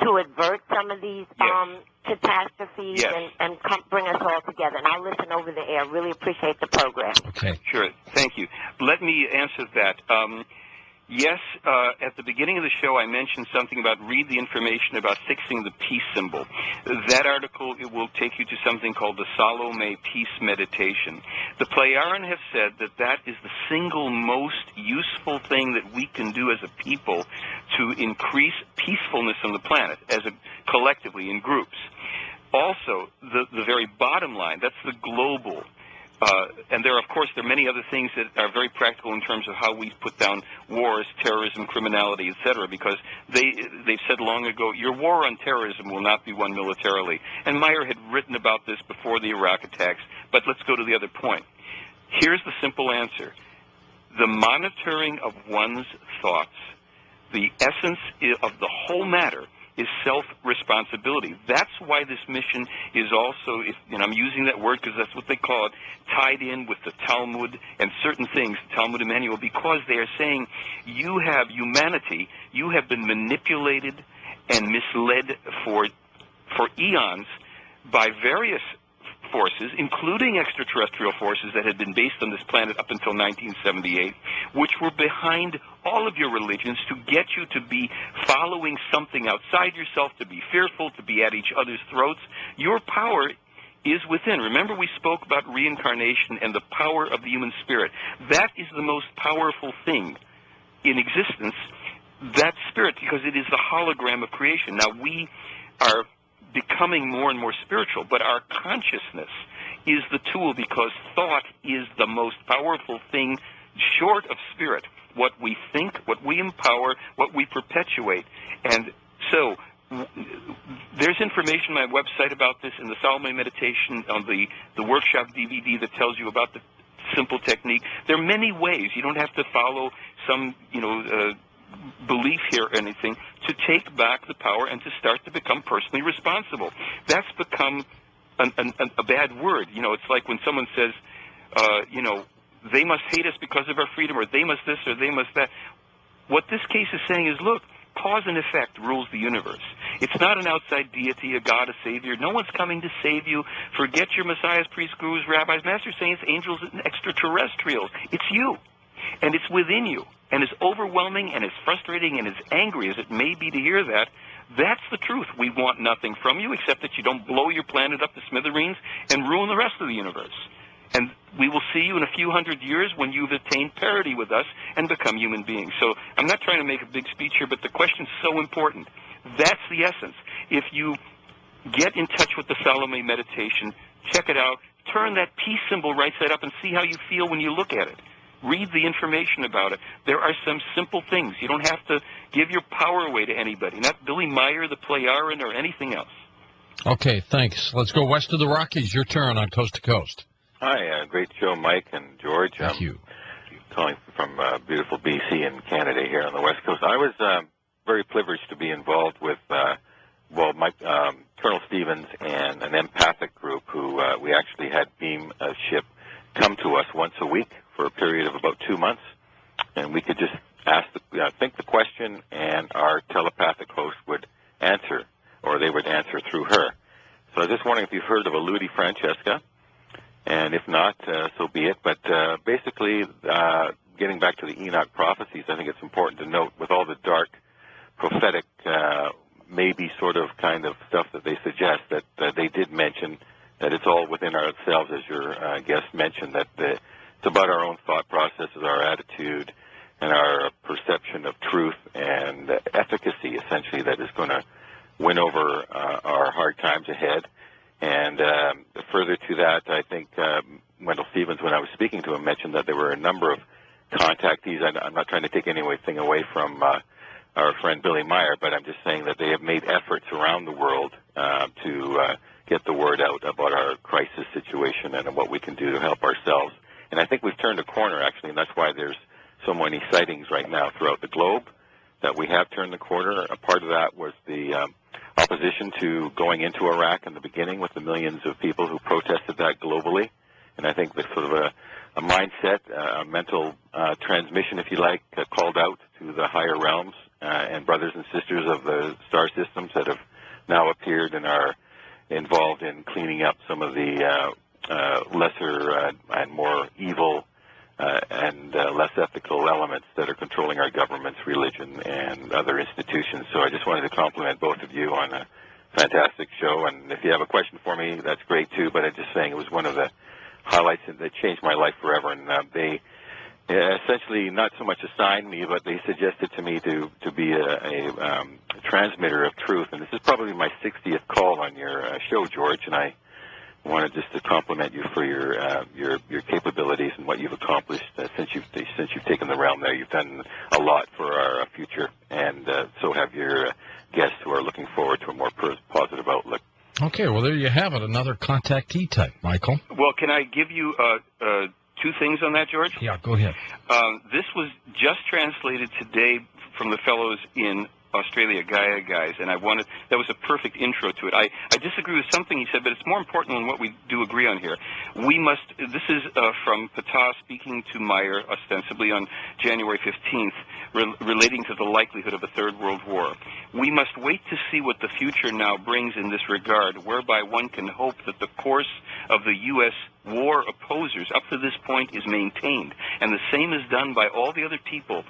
to avert some of these catastrophes and bring us all together? And I'll listen over the air. Really appreciate the program. Okay. Sure. Thank you. Let me answer that. Yes, at the beginning of the show, I mentioned something about read the information about fixing the peace symbol. That article, it will take you to something called the Saalome Peace Meditation. The Plejaren have said that that is the single most useful thing that we can do as a people to increase peacefulness on the planet, collectively in groups. Also, the very bottom line, that's the global. And there are many other things that are very practical in terms of how we put down wars, terrorism, criminality, etc., because they've said long ago, your war on terrorism will not be won militarily. And Meier had written about this before the Iraq attacks, but let's go to the other point. Here's the simple answer. The monitoring of one's thoughts, the essence of the whole matter, is self-responsibility. That's why this mission is also, and I'm using that word because that's what they call it, tied in with the Talmud and certain things, Talmud and Manual, because they are saying you have humanity, you have been manipulated and misled for eons by various forces, including extraterrestrial forces that had been based on this planet up until 1978, which were behind all of your religions to get you to be following something outside yourself, to be fearful, to be at each other's throats. Your power is within. Remember, we spoke about reincarnation and the power of the human spirit. That is the most powerful thing in existence, that spirit, because it is the hologram of creation. Now, we are becoming more and more spiritual, but our consciousness is the tool, because thought is the most powerful thing short of spirit. What we think, what we empower, what we perpetuate. And so there's information on my website about this in the Saalome meditation, on the workshop DVD that tells you about the simple technique. There are many ways. You don't have to follow some, belief here or anything, to take back the power and to start to become personally responsible. That's become a bad word. It's like when someone says, they must hate us because of our freedom, or they must this, or they must that. What this case is saying is, look, cause and effect rules the universe. It's not an outside deity, a God, a savior. No one's coming to save you. Forget your messiahs, priests, gurus, rabbis, master saints, angels, and extraterrestrials. It's you. And it's within you. And as overwhelming and as frustrating and as angry as it may be to hear that, that's the truth. We want nothing from you except that you don't blow your planet up to smithereens and ruin the rest of the universe. And we will see you in a few hundred years when you've attained parity with us and become human beings. So I'm not trying to make a big speech here, but the question's so important. That's the essence. If you get in touch with the Saalome meditation, check it out, turn that peace symbol right side up and see how you feel when you look at it. Read the information about it. There are some simple things. You don't have to give your power away to anybody, not Billy Meier, the Playaran, or anything else. Okay, thanks. Let's go west of the Rockies. Your turn on Coast to Coast. Hi, great show, Mike and George. Thank you. Calling from beautiful BC and Canada here on the West Coast. I was very privileged to be involved with, Colonel Stevens and an empathic group who we actually had beam a ship come to us once a week for a period of about 2 months, and we could just think the question, and our telepathic host would answer, or they would answer through her. So I was just wondering if you've heard of a Ludi Francesca, and if not, so be it. But basically, getting back to the Enoch prophecies, I think it's important to note with all the dark, prophetic, maybe sort of kind of stuff that they suggest, that they did mention that it's all within ourselves, as your guest mentioned, that it's about our own thought processes, our attitude, and our perception of truth and efficacy, essentially, that is going to win over our hard times ahead. And further to that, I think Wendell Stevens, when I was speaking to him, mentioned that there were a number of contactees. I'm not trying to take anything away from our friend Billy Meier, but I'm just saying that they have made efforts around the world to get the word out about our crisis situation and what we can do to help ourselves. And I think we've turned a corner, actually, and that's why there's so many sightings right now throughout the globe, that we have turned the corner. A part of that was the opposition to going into Iraq in the beginning with the millions of people who protested that globally. And I think there's sort of a mindset, a mental transmission, if you like, called out to the higher realms and brothers and sisters of the star systems that have now appeared and are involved in cleaning up some of the lesser and more evil and less ethical elements that are controlling our governments, religion, and other institutions. So I just wanted to compliment both of you on a fantastic show. And if you have a question for me, that's great too. But I'm just saying it was one of the highlights that changed my life forever. And they essentially not so much assigned me, but they suggested to me to be a transmitter of truth. And this is probably my 60th call on your show, George, and I wanted just to compliment you for your capabilities and what you've accomplished since you've taken the realm there. You've done a lot for our future, and so have your guests who are looking forward to a more positive outlook. Okay, well, there you have it, another contactee type, Michael. Well, can I give you two things on that, George? Yeah, go ahead. This was just translated today from the fellows in Australia, Gaia guys, and that was a perfect intro to it. I disagree with something he said, but it's more important than what we do agree on here. This is from Patah speaking to Meier, ostensibly on January 15th, relating to the likelihood of a third world war. We must wait to see what the future now brings in this regard, whereby one can hope that the course of the U.S. war opposers up to this point is maintained, and the same is done by all the other peoples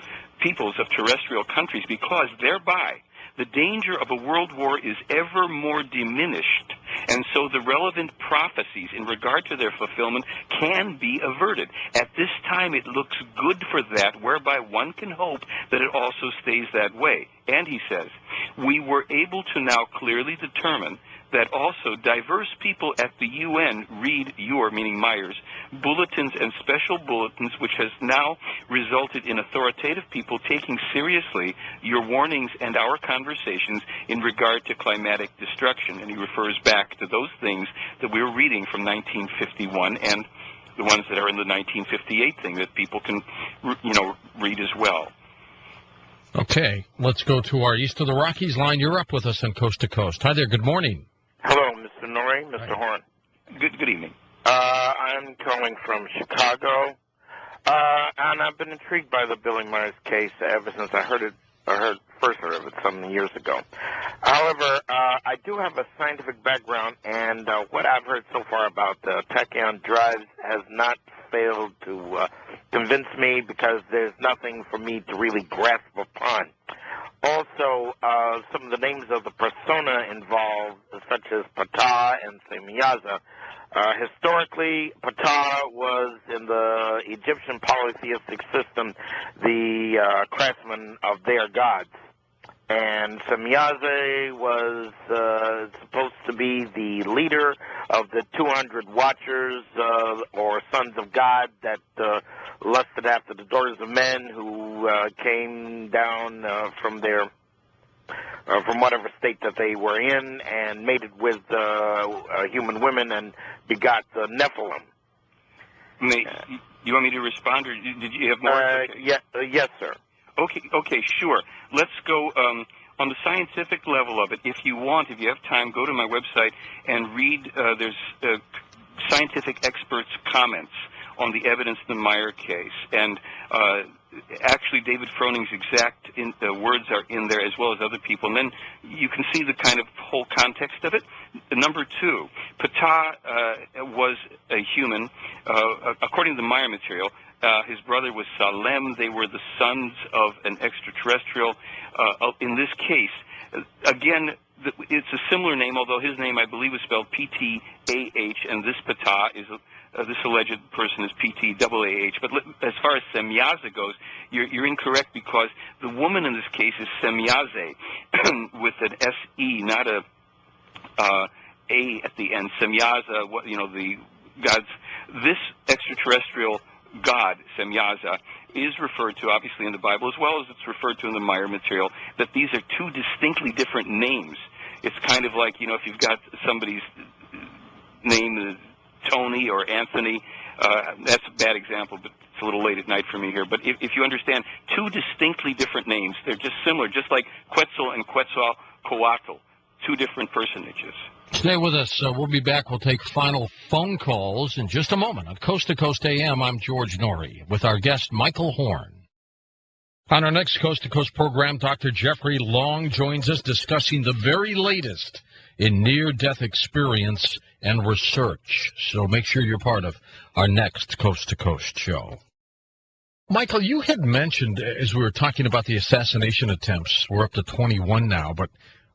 of terrestrial countries, because thereby the danger of a world war is ever more diminished, and so the relevant prophecies in regard to their fulfillment can be averted. At this time it looks good for that, whereby one can hope that it also stays that way. And he says, we were able to now clearly determine that also diverse people at the UN read your, meaning Meier's, bulletins and special bulletins, which has now resulted in authoritative people taking seriously your warnings and our conversations in regard to climatic destruction. And he refers back to those things that we were reading from 1951 and the ones that are in the 1958 thing that people can, read as well. Okay, let's go to our East of the Rockies line. You're up with us on Coast to Coast. Hi there, good morning. Hello, Mr. Norrie, Mr. Horn. Good evening. I'm calling from Chicago, and I've been intrigued by the Billy Meier's case ever since I first heard of it some years ago. However, I do have a scientific background, and what I've heard so far about the tachyon drives has not failed to convince me because there's nothing for me to really grasp upon. Also, some of the names of the persona involved, such as Ptah and Semyaza. Historically, Ptah was, in the Egyptian polytheistic system, the craftsman of their gods. And Semyaza was supposed to be the leader of the 200 watchers, or sons of God, that lusted after the daughters of men who came down from whatever state that they were in and mated with human women and begot the Nephilim. You want me to respond, or did you have more? Yes, sir. Okay, sure. Let's go on the scientific level of it. If you have time, go to my website and read. There's scientific experts' comments on the evidence in the Meier case, and actually David Froning's exact words are in there, as well as other people, and then you can see the kind of whole context of it. Number two, Ptah was a human, according to the Meier material. His brother was Saalome. They were the sons of an extraterrestrial. In this case, again, it's a similar name, although his name, I believe, is spelled P-T-A-H, and this Ptah is this alleged person is P-T-A-A-H. But as far as Semyaza goes, you're incorrect, because the woman in this case is Semyaze, with an S-E, not a A at the end. Semyaza, the gods. This extraterrestrial God, Semyaza, is referred to, obviously, in the Bible, as well as it's referred to in the Meier material, that these are two distinctly different names. It's kind of like, if you've got somebody's name, Tony or Anthony, that's a bad example, but it's a little late at night for me here. But if you understand, two distinctly different names, they're just similar, just like Quetzal and Quetzalcoatl, two different personages. Stay with us. We'll be back. We'll take final phone calls in just a moment. On Coast to Coast AM, I'm George Norrie with our guest, Michael Horn. On our next Coast to Coast program, Dr. Jeffrey Long joins us discussing the very latest in near-death experience and research. So make sure you're part of our next Coast to Coast show. Michael, you had mentioned, as we were talking about the assassination attempts, we're up to 21 now, but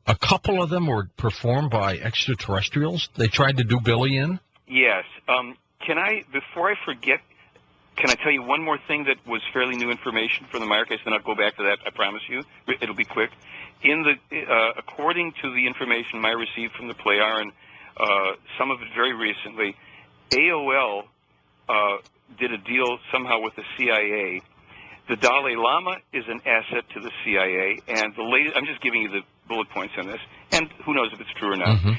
a couple of them were performed by extraterrestrials. They tried to do Billy in? Yes. Before I forget, can I tell you one more thing that was fairly new information from the Meier case, and I'll go back to that, I promise you. It'll be quick. According to the information Meier received from the Pleiaren, some of it very recently, AOL did a deal somehow with the CIA. The Dalai Lama is an asset to the CIA, and I'm just giving you the bullet points on this, and who knows if it's true or not. Mm-hmm.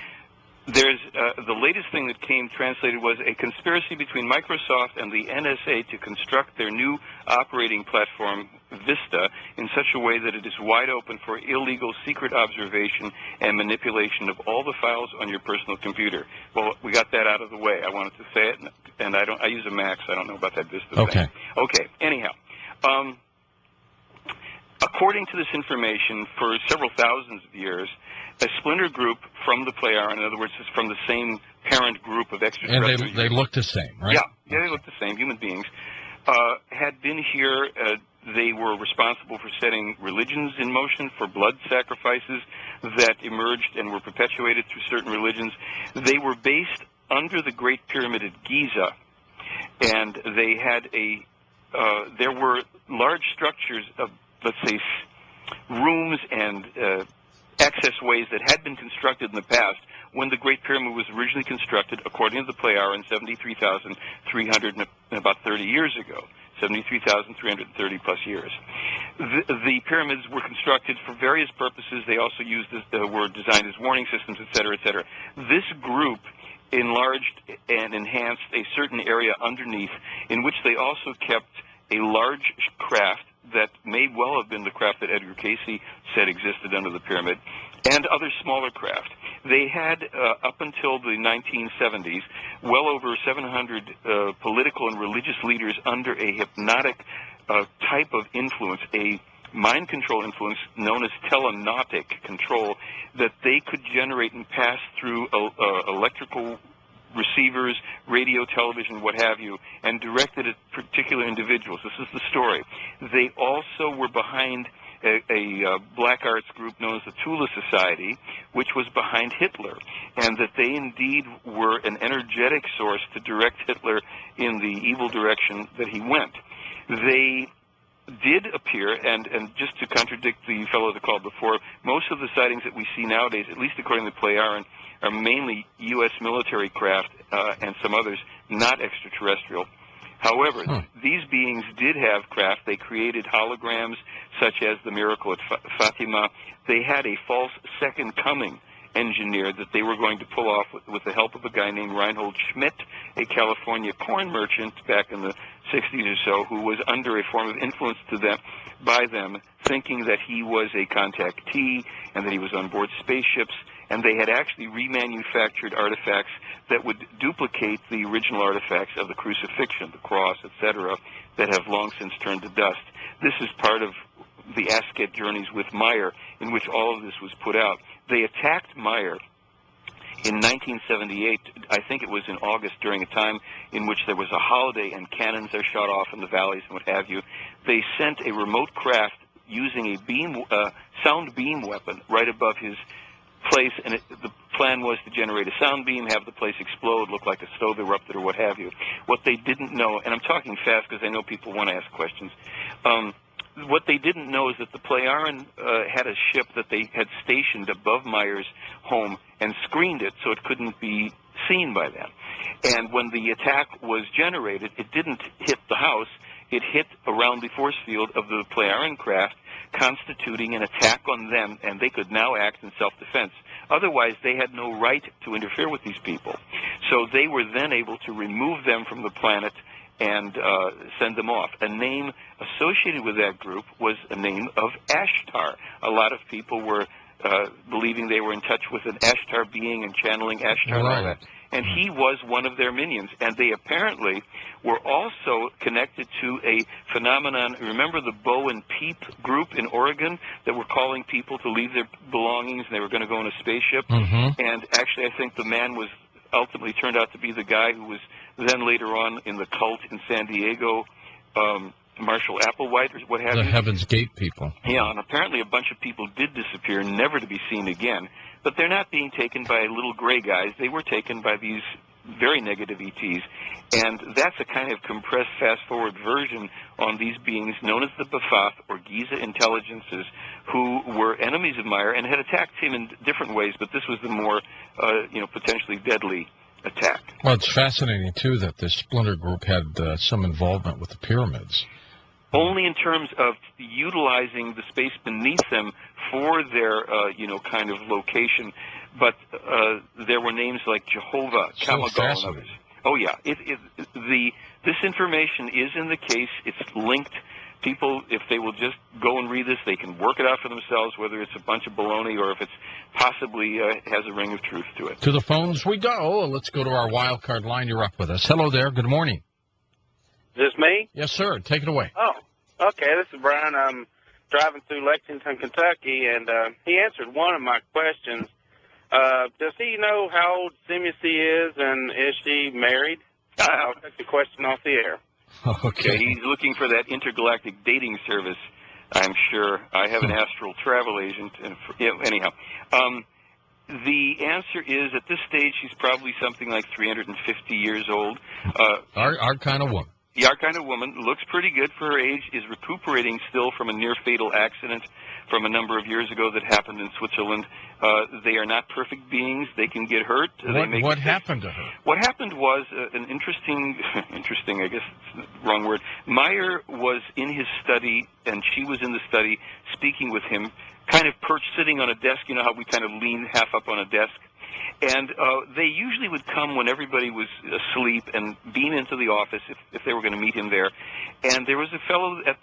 There's the latest thing that came translated was a conspiracy between Microsoft and the NSA to construct their new operating platform, Vista, in such a way that it is wide open for illegal secret observation and manipulation of all the files on your personal computer. Well, we got that out of the way. I wanted to say it, and I use a Mac, so I don't know about that Vista thing. Okay. Anyhow. According to this information, for several thousands of years, a splinter group from the Pleiaren, in other words, it's from the same parent group of extraterrestrials. And they look the same, right? Yeah, they look the same, human beings, had been here. They were responsible for setting religions in motion, for blood sacrifices that emerged and were perpetuated through certain religions. They were based under the Great Pyramid at Giza, and they had there were large structures of, let's say, rooms and access ways that had been constructed in the past when the Great Pyramid was originally constructed, according to the Pleiaren, 73,300 and about 30 years ago. 73,330 plus years. The pyramids were constructed for various purposes. They also were designed as warning systems, et cetera, et cetera. This group enlarged and enhanced a certain area underneath, in which they also kept a large craft that may well have been the craft that Edgar Cayce said existed under the pyramid, and other smaller craft. They had, up until the 1970s, well over 700 political and religious leaders under a hypnotic type of influence, a mind control influence known as telenautic control, that they could generate and pass through electrical receivers, radio, television, what have you, and directed at particular individuals. This is the story. They also were behind a black arts group known as the Tula Society, which was behind Hitler, and that they indeed were an energetic source to direct Hitler in the evil direction that he went. They did appear, and just to contradict the fellow that called before, most of the sightings that we see nowadays, at least according to Playaran, are mainly U.S. military craft and some others, not extraterrestrial. However, these beings did have craft. They created holograms such as the miracle at Fatima. They had a false second coming engineered that they were going to pull off with the help of a guy named Reinhold Schmidt, a California corn merchant back in the 60s or so, who was under a form of influence by them, thinking that he was a contactee and that he was on board spaceships, and they had actually remanufactured artifacts that would duplicate the original artifacts of the crucifixion, the cross, etc., that have long since turned to dust. This is part of the Asket Journeys with Meier, in which all of this was put out. They attacked Meier in 1978, I think it was in August, during a time in which there was a holiday and cannons are shot off in the valleys and what have you. They sent a remote craft using a sound beam weapon right above his place, and the plan was to generate a sound beam, have the place explode, look like a stove erupted or what have you. What they didn't know, and I'm talking fast because I know people want to ask questions, what they didn't know is that the Playaran had a ship that they had stationed above Meier's home and screened it so it couldn't be seen by them. And when the attack was generated, it didn't hit the house. It hit around the force field of the Playaran craft, constituting an attack on them, and they could now act in self-defense. Otherwise, they had no right to interfere with these people. So they were then able to remove them from the planet and send them off. A name associated with that group was a name of Ashtar. A lot of people were believing they were in touch with an Ashtar being and channeling Ashtar and all that. And he was one of their minions. And they apparently were also connected to a phenomenon. Remember the Bo and Peep group in Oregon that were calling people to leave their belongings and they were going to go in a spaceship? And actually, I think the man was ultimately turned out to be the guy who was then later on in the cult in San Diego, Marshall Applewhite or what have you. The Heaven's Gate people. Yeah, and apparently a bunch of people did disappear, never to be seen again. But they're not being taken by little gray guys. They were taken by these very negative ETs. And that's a kind of compressed, fast-forward version on these beings known as the Ba'ath, or Giza intelligences, who were enemies of Meier and had attacked him in different ways, but this was the more, potentially deadly attack. Well, it's fascinating, too, that this splinter group had some involvement with the pyramids. Only in terms of utilizing the space beneath them for their, kind of location. But there were names like Jehovah, Kamagal, and others. Oh, yeah. This information is in the case. It's linked. People, if they will just go and read this, they can work it out for themselves, whether it's a bunch of baloney or if it's possibly has a ring of truth to it. To the phones we go. Let's go to our wild card line. You're up with us. Hello there. Good morning. Is this me? Yes, sir. Take it away. Oh, okay. This is Brian. I'm driving through Lexington, Kentucky, and he answered one of my questions. Does he know how old Simisi is, and is she married? I'll take the question off the air. Okay. He's looking for that intergalactic dating service, I'm sure. I have an astral travel agent. And anyhow, the answer is, at this stage, she's probably something like 350 years old. Our kind of woman. Yeah, our kind of woman. Looks pretty good for her age, is recuperating still from a near-fatal accident from a number of years ago that happened in Switzerland. They are not perfect beings. They can get hurt. What happened to her? What happened was an interesting, I guess it's the wrong word. Meier was in his study, and she was in the study speaking with him, kind of perched sitting on a desk. You know how we kind of lean half up on a desk? And they usually would come when everybody was asleep and beam into the office if they were going to meet him there. And there was a fellow at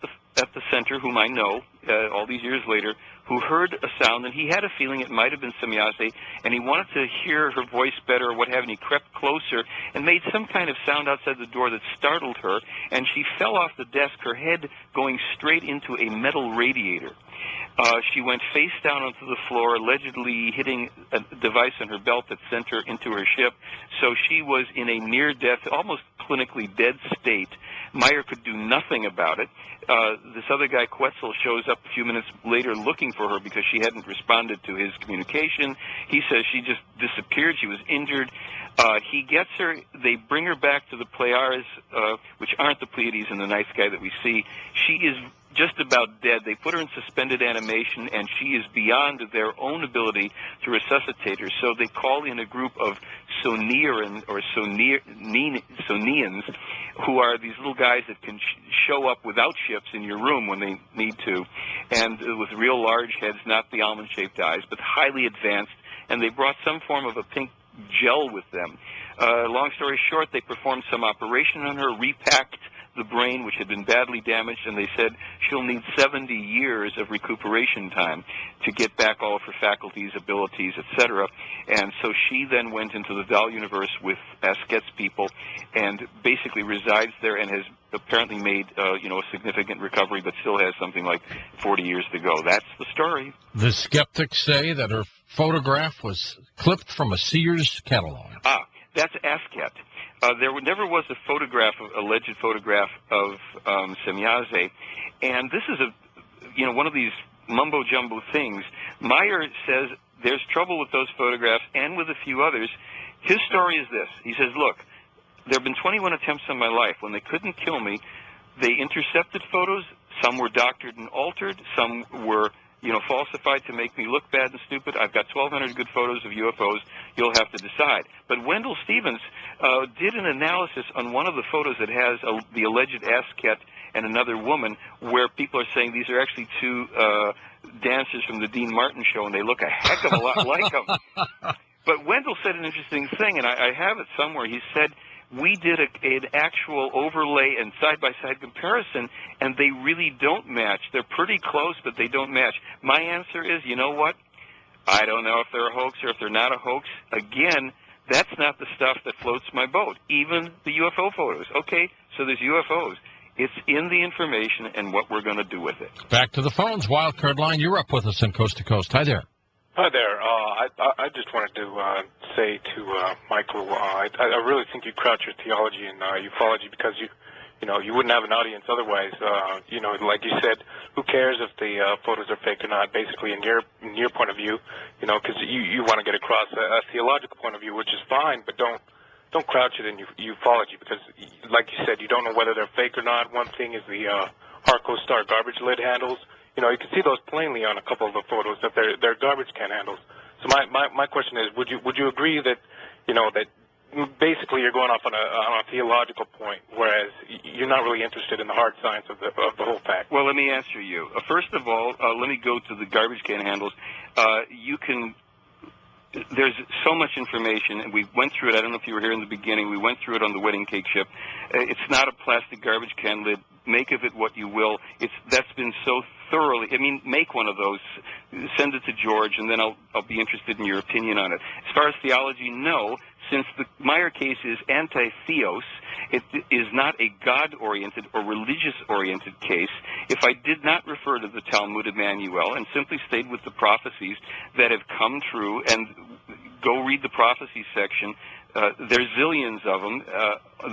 at the center, whom I know all these years later, who heard a sound, and he had a feeling it might have been Semjase, and he wanted to hear her voice better or what have you, and he crept closer and made some kind of sound outside the door that startled her, and she fell off the desk, her head going straight into a metal radiator. She went face down onto the floor, allegedly hitting a device on her belt that sent her into her ship. So she was in a near-death, almost clinically dead state. Meier could do nothing about it. This other guy, Quetzal, shows up a few minutes later looking for her because she hadn't responded to his communication. He says she just disappeared. She was injured. He gets her. They bring her back to the Pleiades, which aren't the Pleiades and the night sky that we see. She is just about dead. They put her in suspended animation, and she is beyond their own ability to resuscitate her. So they call in a group of Soneans, who are these little guys that can show up without ships in your room when they need to, and with real large heads, not the almond-shaped eyes, but highly advanced, and they brought some form of a pink gel with them. Long story short, they performed some operation on her, repacked the brain, which had been badly damaged, and they said she'll need 70 years of recuperation time to get back all of her faculties, abilities, etc. And so she then went into the Val universe with Asket's people and basically resides there and has apparently made a significant recovery, but still has something like 40 years to go. That's the story. The skeptics say that her photograph was clipped from a Sears catalog. That's Asket. There never was a photograph, alleged photograph of Semjase, and this is one of these mumbo-jumbo things. Meier says there's trouble with those photographs and with a few others. His story is this. He says, look, there have been 21 attempts on my life. When they couldn't kill me, they intercepted photos. Some were doctored and altered. Some were falsified to make me look bad and stupid. I've got 1,200 good photos of UFOs. You'll have to decide. But Wendell Stevens did an analysis on one of the photos that has the alleged Asket and another woman, where people are saying these are actually two dancers from the Dean Martin show, and they look a heck of a lot like them. But Wendell said an interesting thing, and I have it somewhere. He said, we did an actual overlay and side-by-side comparison, and they really don't match. They're pretty close, but they don't match. My answer is, you know what? I don't know if they're a hoax or if they're not a hoax. Again, that's not the stuff that floats my boat, even the UFO photos. Okay, so there's UFOs. It's in the information and what we're going to do with it. Back to the phones. Wildcard line, you're up with us on Coast to Coast. Hi there. Hi there. I just wanted to say to Michael, I really think you crouch your theology and ufology because you wouldn't have an audience otherwise. Like you said, who cares if the photos are fake or not? Basically, in your point of view, because you want to get across a theological point of view, which is fine, but don't crouch it in ufology because, like you said, you don't know whether they're fake or not. One thing is the Harco Star garbage lid handles. You can see those plainly on a couple of the photos that they're garbage can handles. So my question is, would you agree that that basically you're going off on a theological point, whereas you're not really interested in the hard science of the whole fact? Well, let me answer you. First of all, let me go to the garbage can handles. There's so much information, and we went through it. I don't know if you were here in the beginning. We went through it on the wedding cake ship. It's not a plastic garbage can lid. Make of it what you will. That's been so thoroughly. Make one of those. Send it to George, and then I'll be interested in your opinion on it. As far as theology, no. Since the Meier case is anti-theos, it is not a God-oriented or religious-oriented case. If I did not refer to the Talmud Emmanuel and simply stayed with the prophecies that have come true, and go read the prophecy section, there's zillions of them.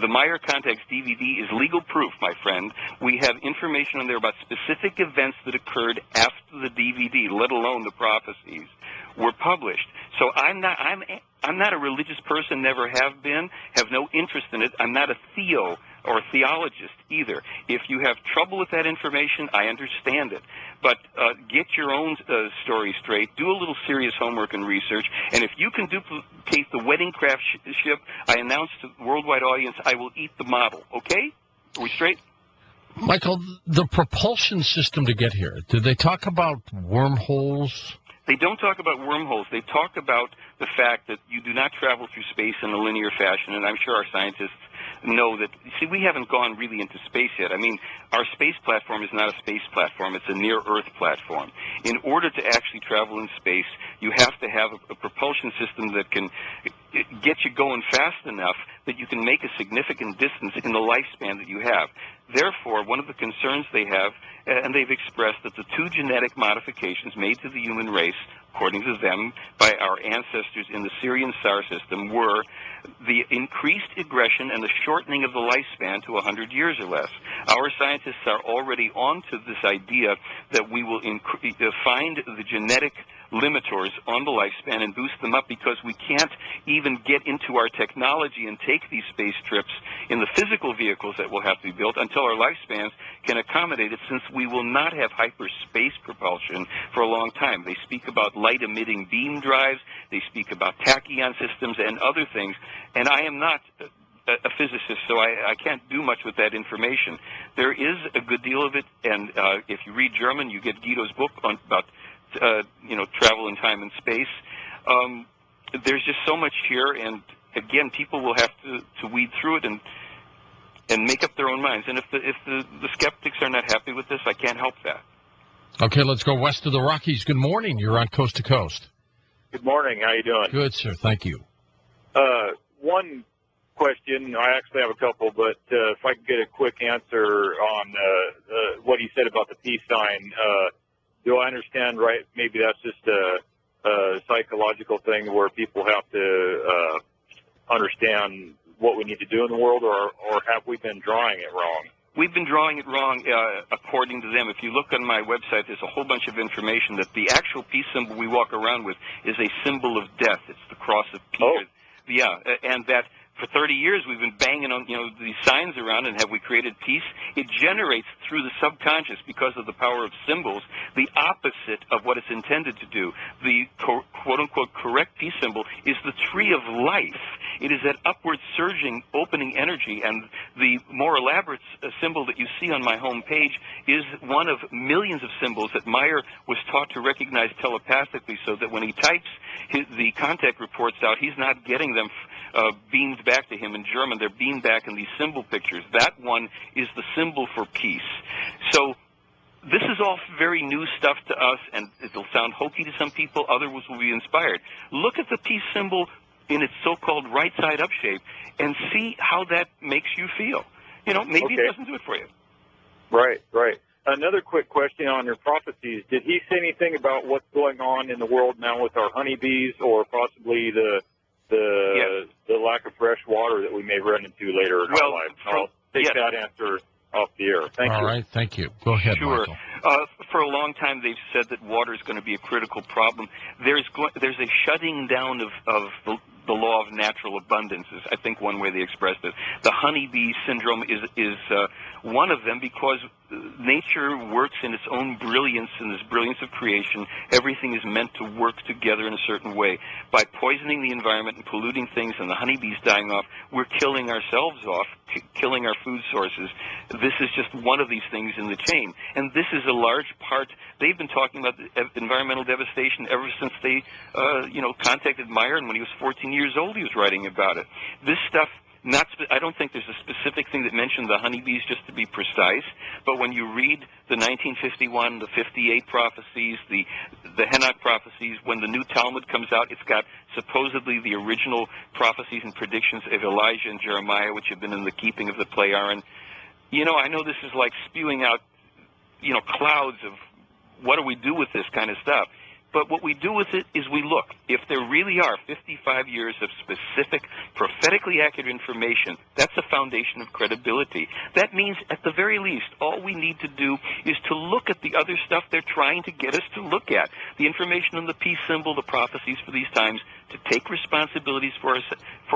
The Meier Context DVD is legal proof, my friend. We have information on there about specific events that occurred after the DVD, let alone the prophecies, were published. So I'm not a religious person, never have been, have no interest in it. I'm not a theo or a theologist either. If you have trouble with that information, I understand it. But get your own story straight. Do a little serious homework and research. And if you can duplicate the wedding craft ship, I announce to the worldwide audience, I will eat the model. Okay? Are we straight? Michael, the propulsion system to get here, did they talk about wormholes? They don't talk about wormholes. They talk about the fact that you do not travel through space in a linear fashion, and I'm sure our scientists know that, see, we haven't gone really into space yet. I mean, our space platform is not a space platform. It's a near-Earth platform. In order to actually travel in space, you have to have a propulsion system that can get you going fast enough that you can make a significant distance in the lifespan that you have. Therefore, one of the concerns they have, and they've expressed, that the two genetic modifications made to the human race, according to them, by our ancestors in the Syrian star system, were the increased aggression and the shortening of the lifespan to 100 years or less. Our scientists are already on to this idea that we will find the genetic limiters on the lifespan and boost them up, because we can't even get into our technology and take these space trips in the physical vehicles that will have to be built until our lifespans can accommodate it, since we will not have hyperspace propulsion for a long time. They speak about light-emitting beam drives, they speak about tachyon systems and other things, and I am not a physicist, so I can't do much with that information. There is a good deal of it, and if you read German, you get Guido's book about travel in time and space. There's just so much here, and again, people will have to weed through it and make up their own minds. And if the skeptics are not happy with this, I can't help that. Okay, let's go west of the Rockies. Good morning. You're on Coast to Coast. Good morning. How you doing? Good, sir. Thank you. One question. I actually have a couple, but if I could get a quick answer on what he said about the peace sign. Do I understand right? Maybe that's just a psychological thing where people have to understand what we need to do in the world, or have we been drawing it wrong? We've been drawing it wrong according to them. If you look on my website, there's a whole bunch of information that the actual peace symbol we walk around with is a symbol of death. It's the cross of peace. Oh. Yeah, and that for 30 years we've been banging on these signs around, and have we created peace? It generates through the subconscious, because of the power of symbols, the opposite of what it's intended to do. The quote-unquote correct peace symbol is the tree of life. It is that upward surging, opening energy, and the more elaborate symbol that you see on my home page is one of millions of symbols that Meier was taught to recognize telepathically, so that when he types the contact reports out, he's not getting them beamed back to him in German. They're beamed back in these symbol pictures. That one is the symbol for peace. So this is all very new stuff to us, and it'll sound hokey to some people. Others will be inspired. Look at the peace symbol in its so-called right-side-up shape and see how that makes you feel. Maybe it doesn't do it for you. Right. Another quick question on your prophecies. Did he say anything about what's going on in the world now with our honeybees, or possibly the lack of fresh water that we may run into later in our life? I'll take that answer off the air. Thank you. All right, thank you. Go ahead, Sure. Michael. For a long time, they've said that water is going to be a critical problem. There's a shutting down of the law of natural abundance, is I think one way they expressed it. The honeybee syndrome is one of them, because nature works in its own brilliance, in this brilliance of creation. Everything is meant to work together in a certain way. By poisoning the environment and polluting things, and the honeybees dying off, we're killing ourselves off, killing our food sources. This is just one of these things in the chain. And this is a large part. They've been talking about environmental devastation ever since they contacted Meier, and when he was 14 years old, he was writing about it. This stuff, I don't think there's a specific thing that mentioned the honeybees, just to be precise, but when you read the 1951, the 58 prophecies, the Enoch prophecies, when the new Talmud comes out, it's got supposedly the original prophecies and predictions of Elijah and Jeremiah, which have been in the keeping of the Pleiaren. I know this is like spewing out, clouds of what do we do with this kind of stuff. But what we do with it is we look. If there really are 55 years of specific, prophetically accurate information, that's a foundation of credibility. That means, at the very least, all we need to do is to look at the other stuff they're trying to get us to look at. The information on the peace symbol, the prophecies for these times, to take responsibilities for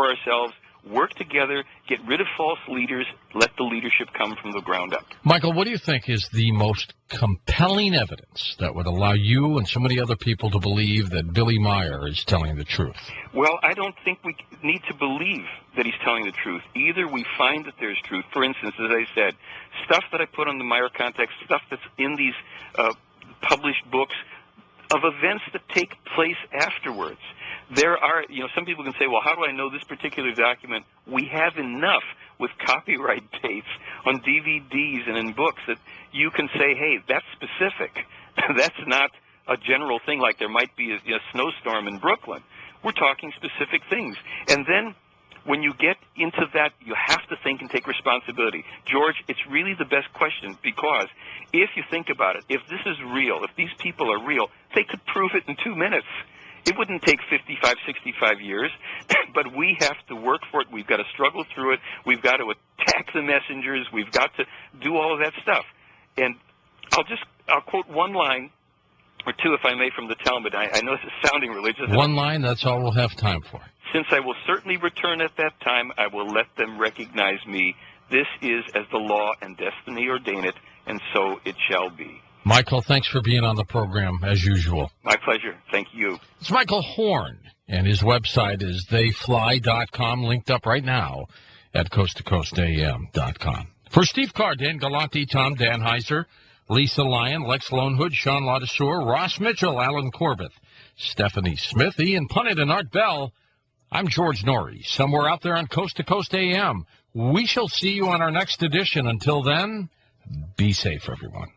ourselves, work together, get rid of false leaders, let the leadership come from the ground up. Michael, what do you think is the most compelling evidence that would allow you and so many other people to believe that Billy Meier is telling the truth? Well, I don't think we need to believe that he's telling the truth. Either we find that there's truth. For instance, as I said, stuff that I put on the Meier context, stuff that's in these published books, of events that take place afterwards. There are, some people can say, well, how do I know this particular document? We have enough. with copyright dates on DVDs and in books that you can say, hey, that's specific. That's not a general thing like there might be a snowstorm in Brooklyn. We're talking specific things. And then when you get into that, you have to think and take responsibility. George, it's really the best question, because if you think about it, if this is real, if these people are real, they could prove it in 2 minutes. It wouldn't take 55, 65 years, but we have to work for it. We've got to struggle through it. We've got to attack the messengers. We've got to do all of that stuff. And I'll quote one line or two, if I may, from the Talmud. I know this is sounding religious. One line, that's all we'll have time for. Since I will certainly return at that time, I will let them recognize me. This is as the law and destiny ordain it, and so it shall be. Michael, thanks for being on the program, as usual. My pleasure. Thank you. It's Michael Horn, and his website is theyfly.com, linked up right now at coasttocoastam.com. For Steve Carr, Dan Galante, Tom Danheiser, Lisa Lyon, Lex Lonehood, Sean Ladesseur, Ross Mitchell, Alan Corbett, Stephanie Smith, Ian Punnett, and Art Bell, I'm George Norrie, somewhere out there on Coast to Coast AM. We shall see you on our next edition. Until then, be safe, everyone.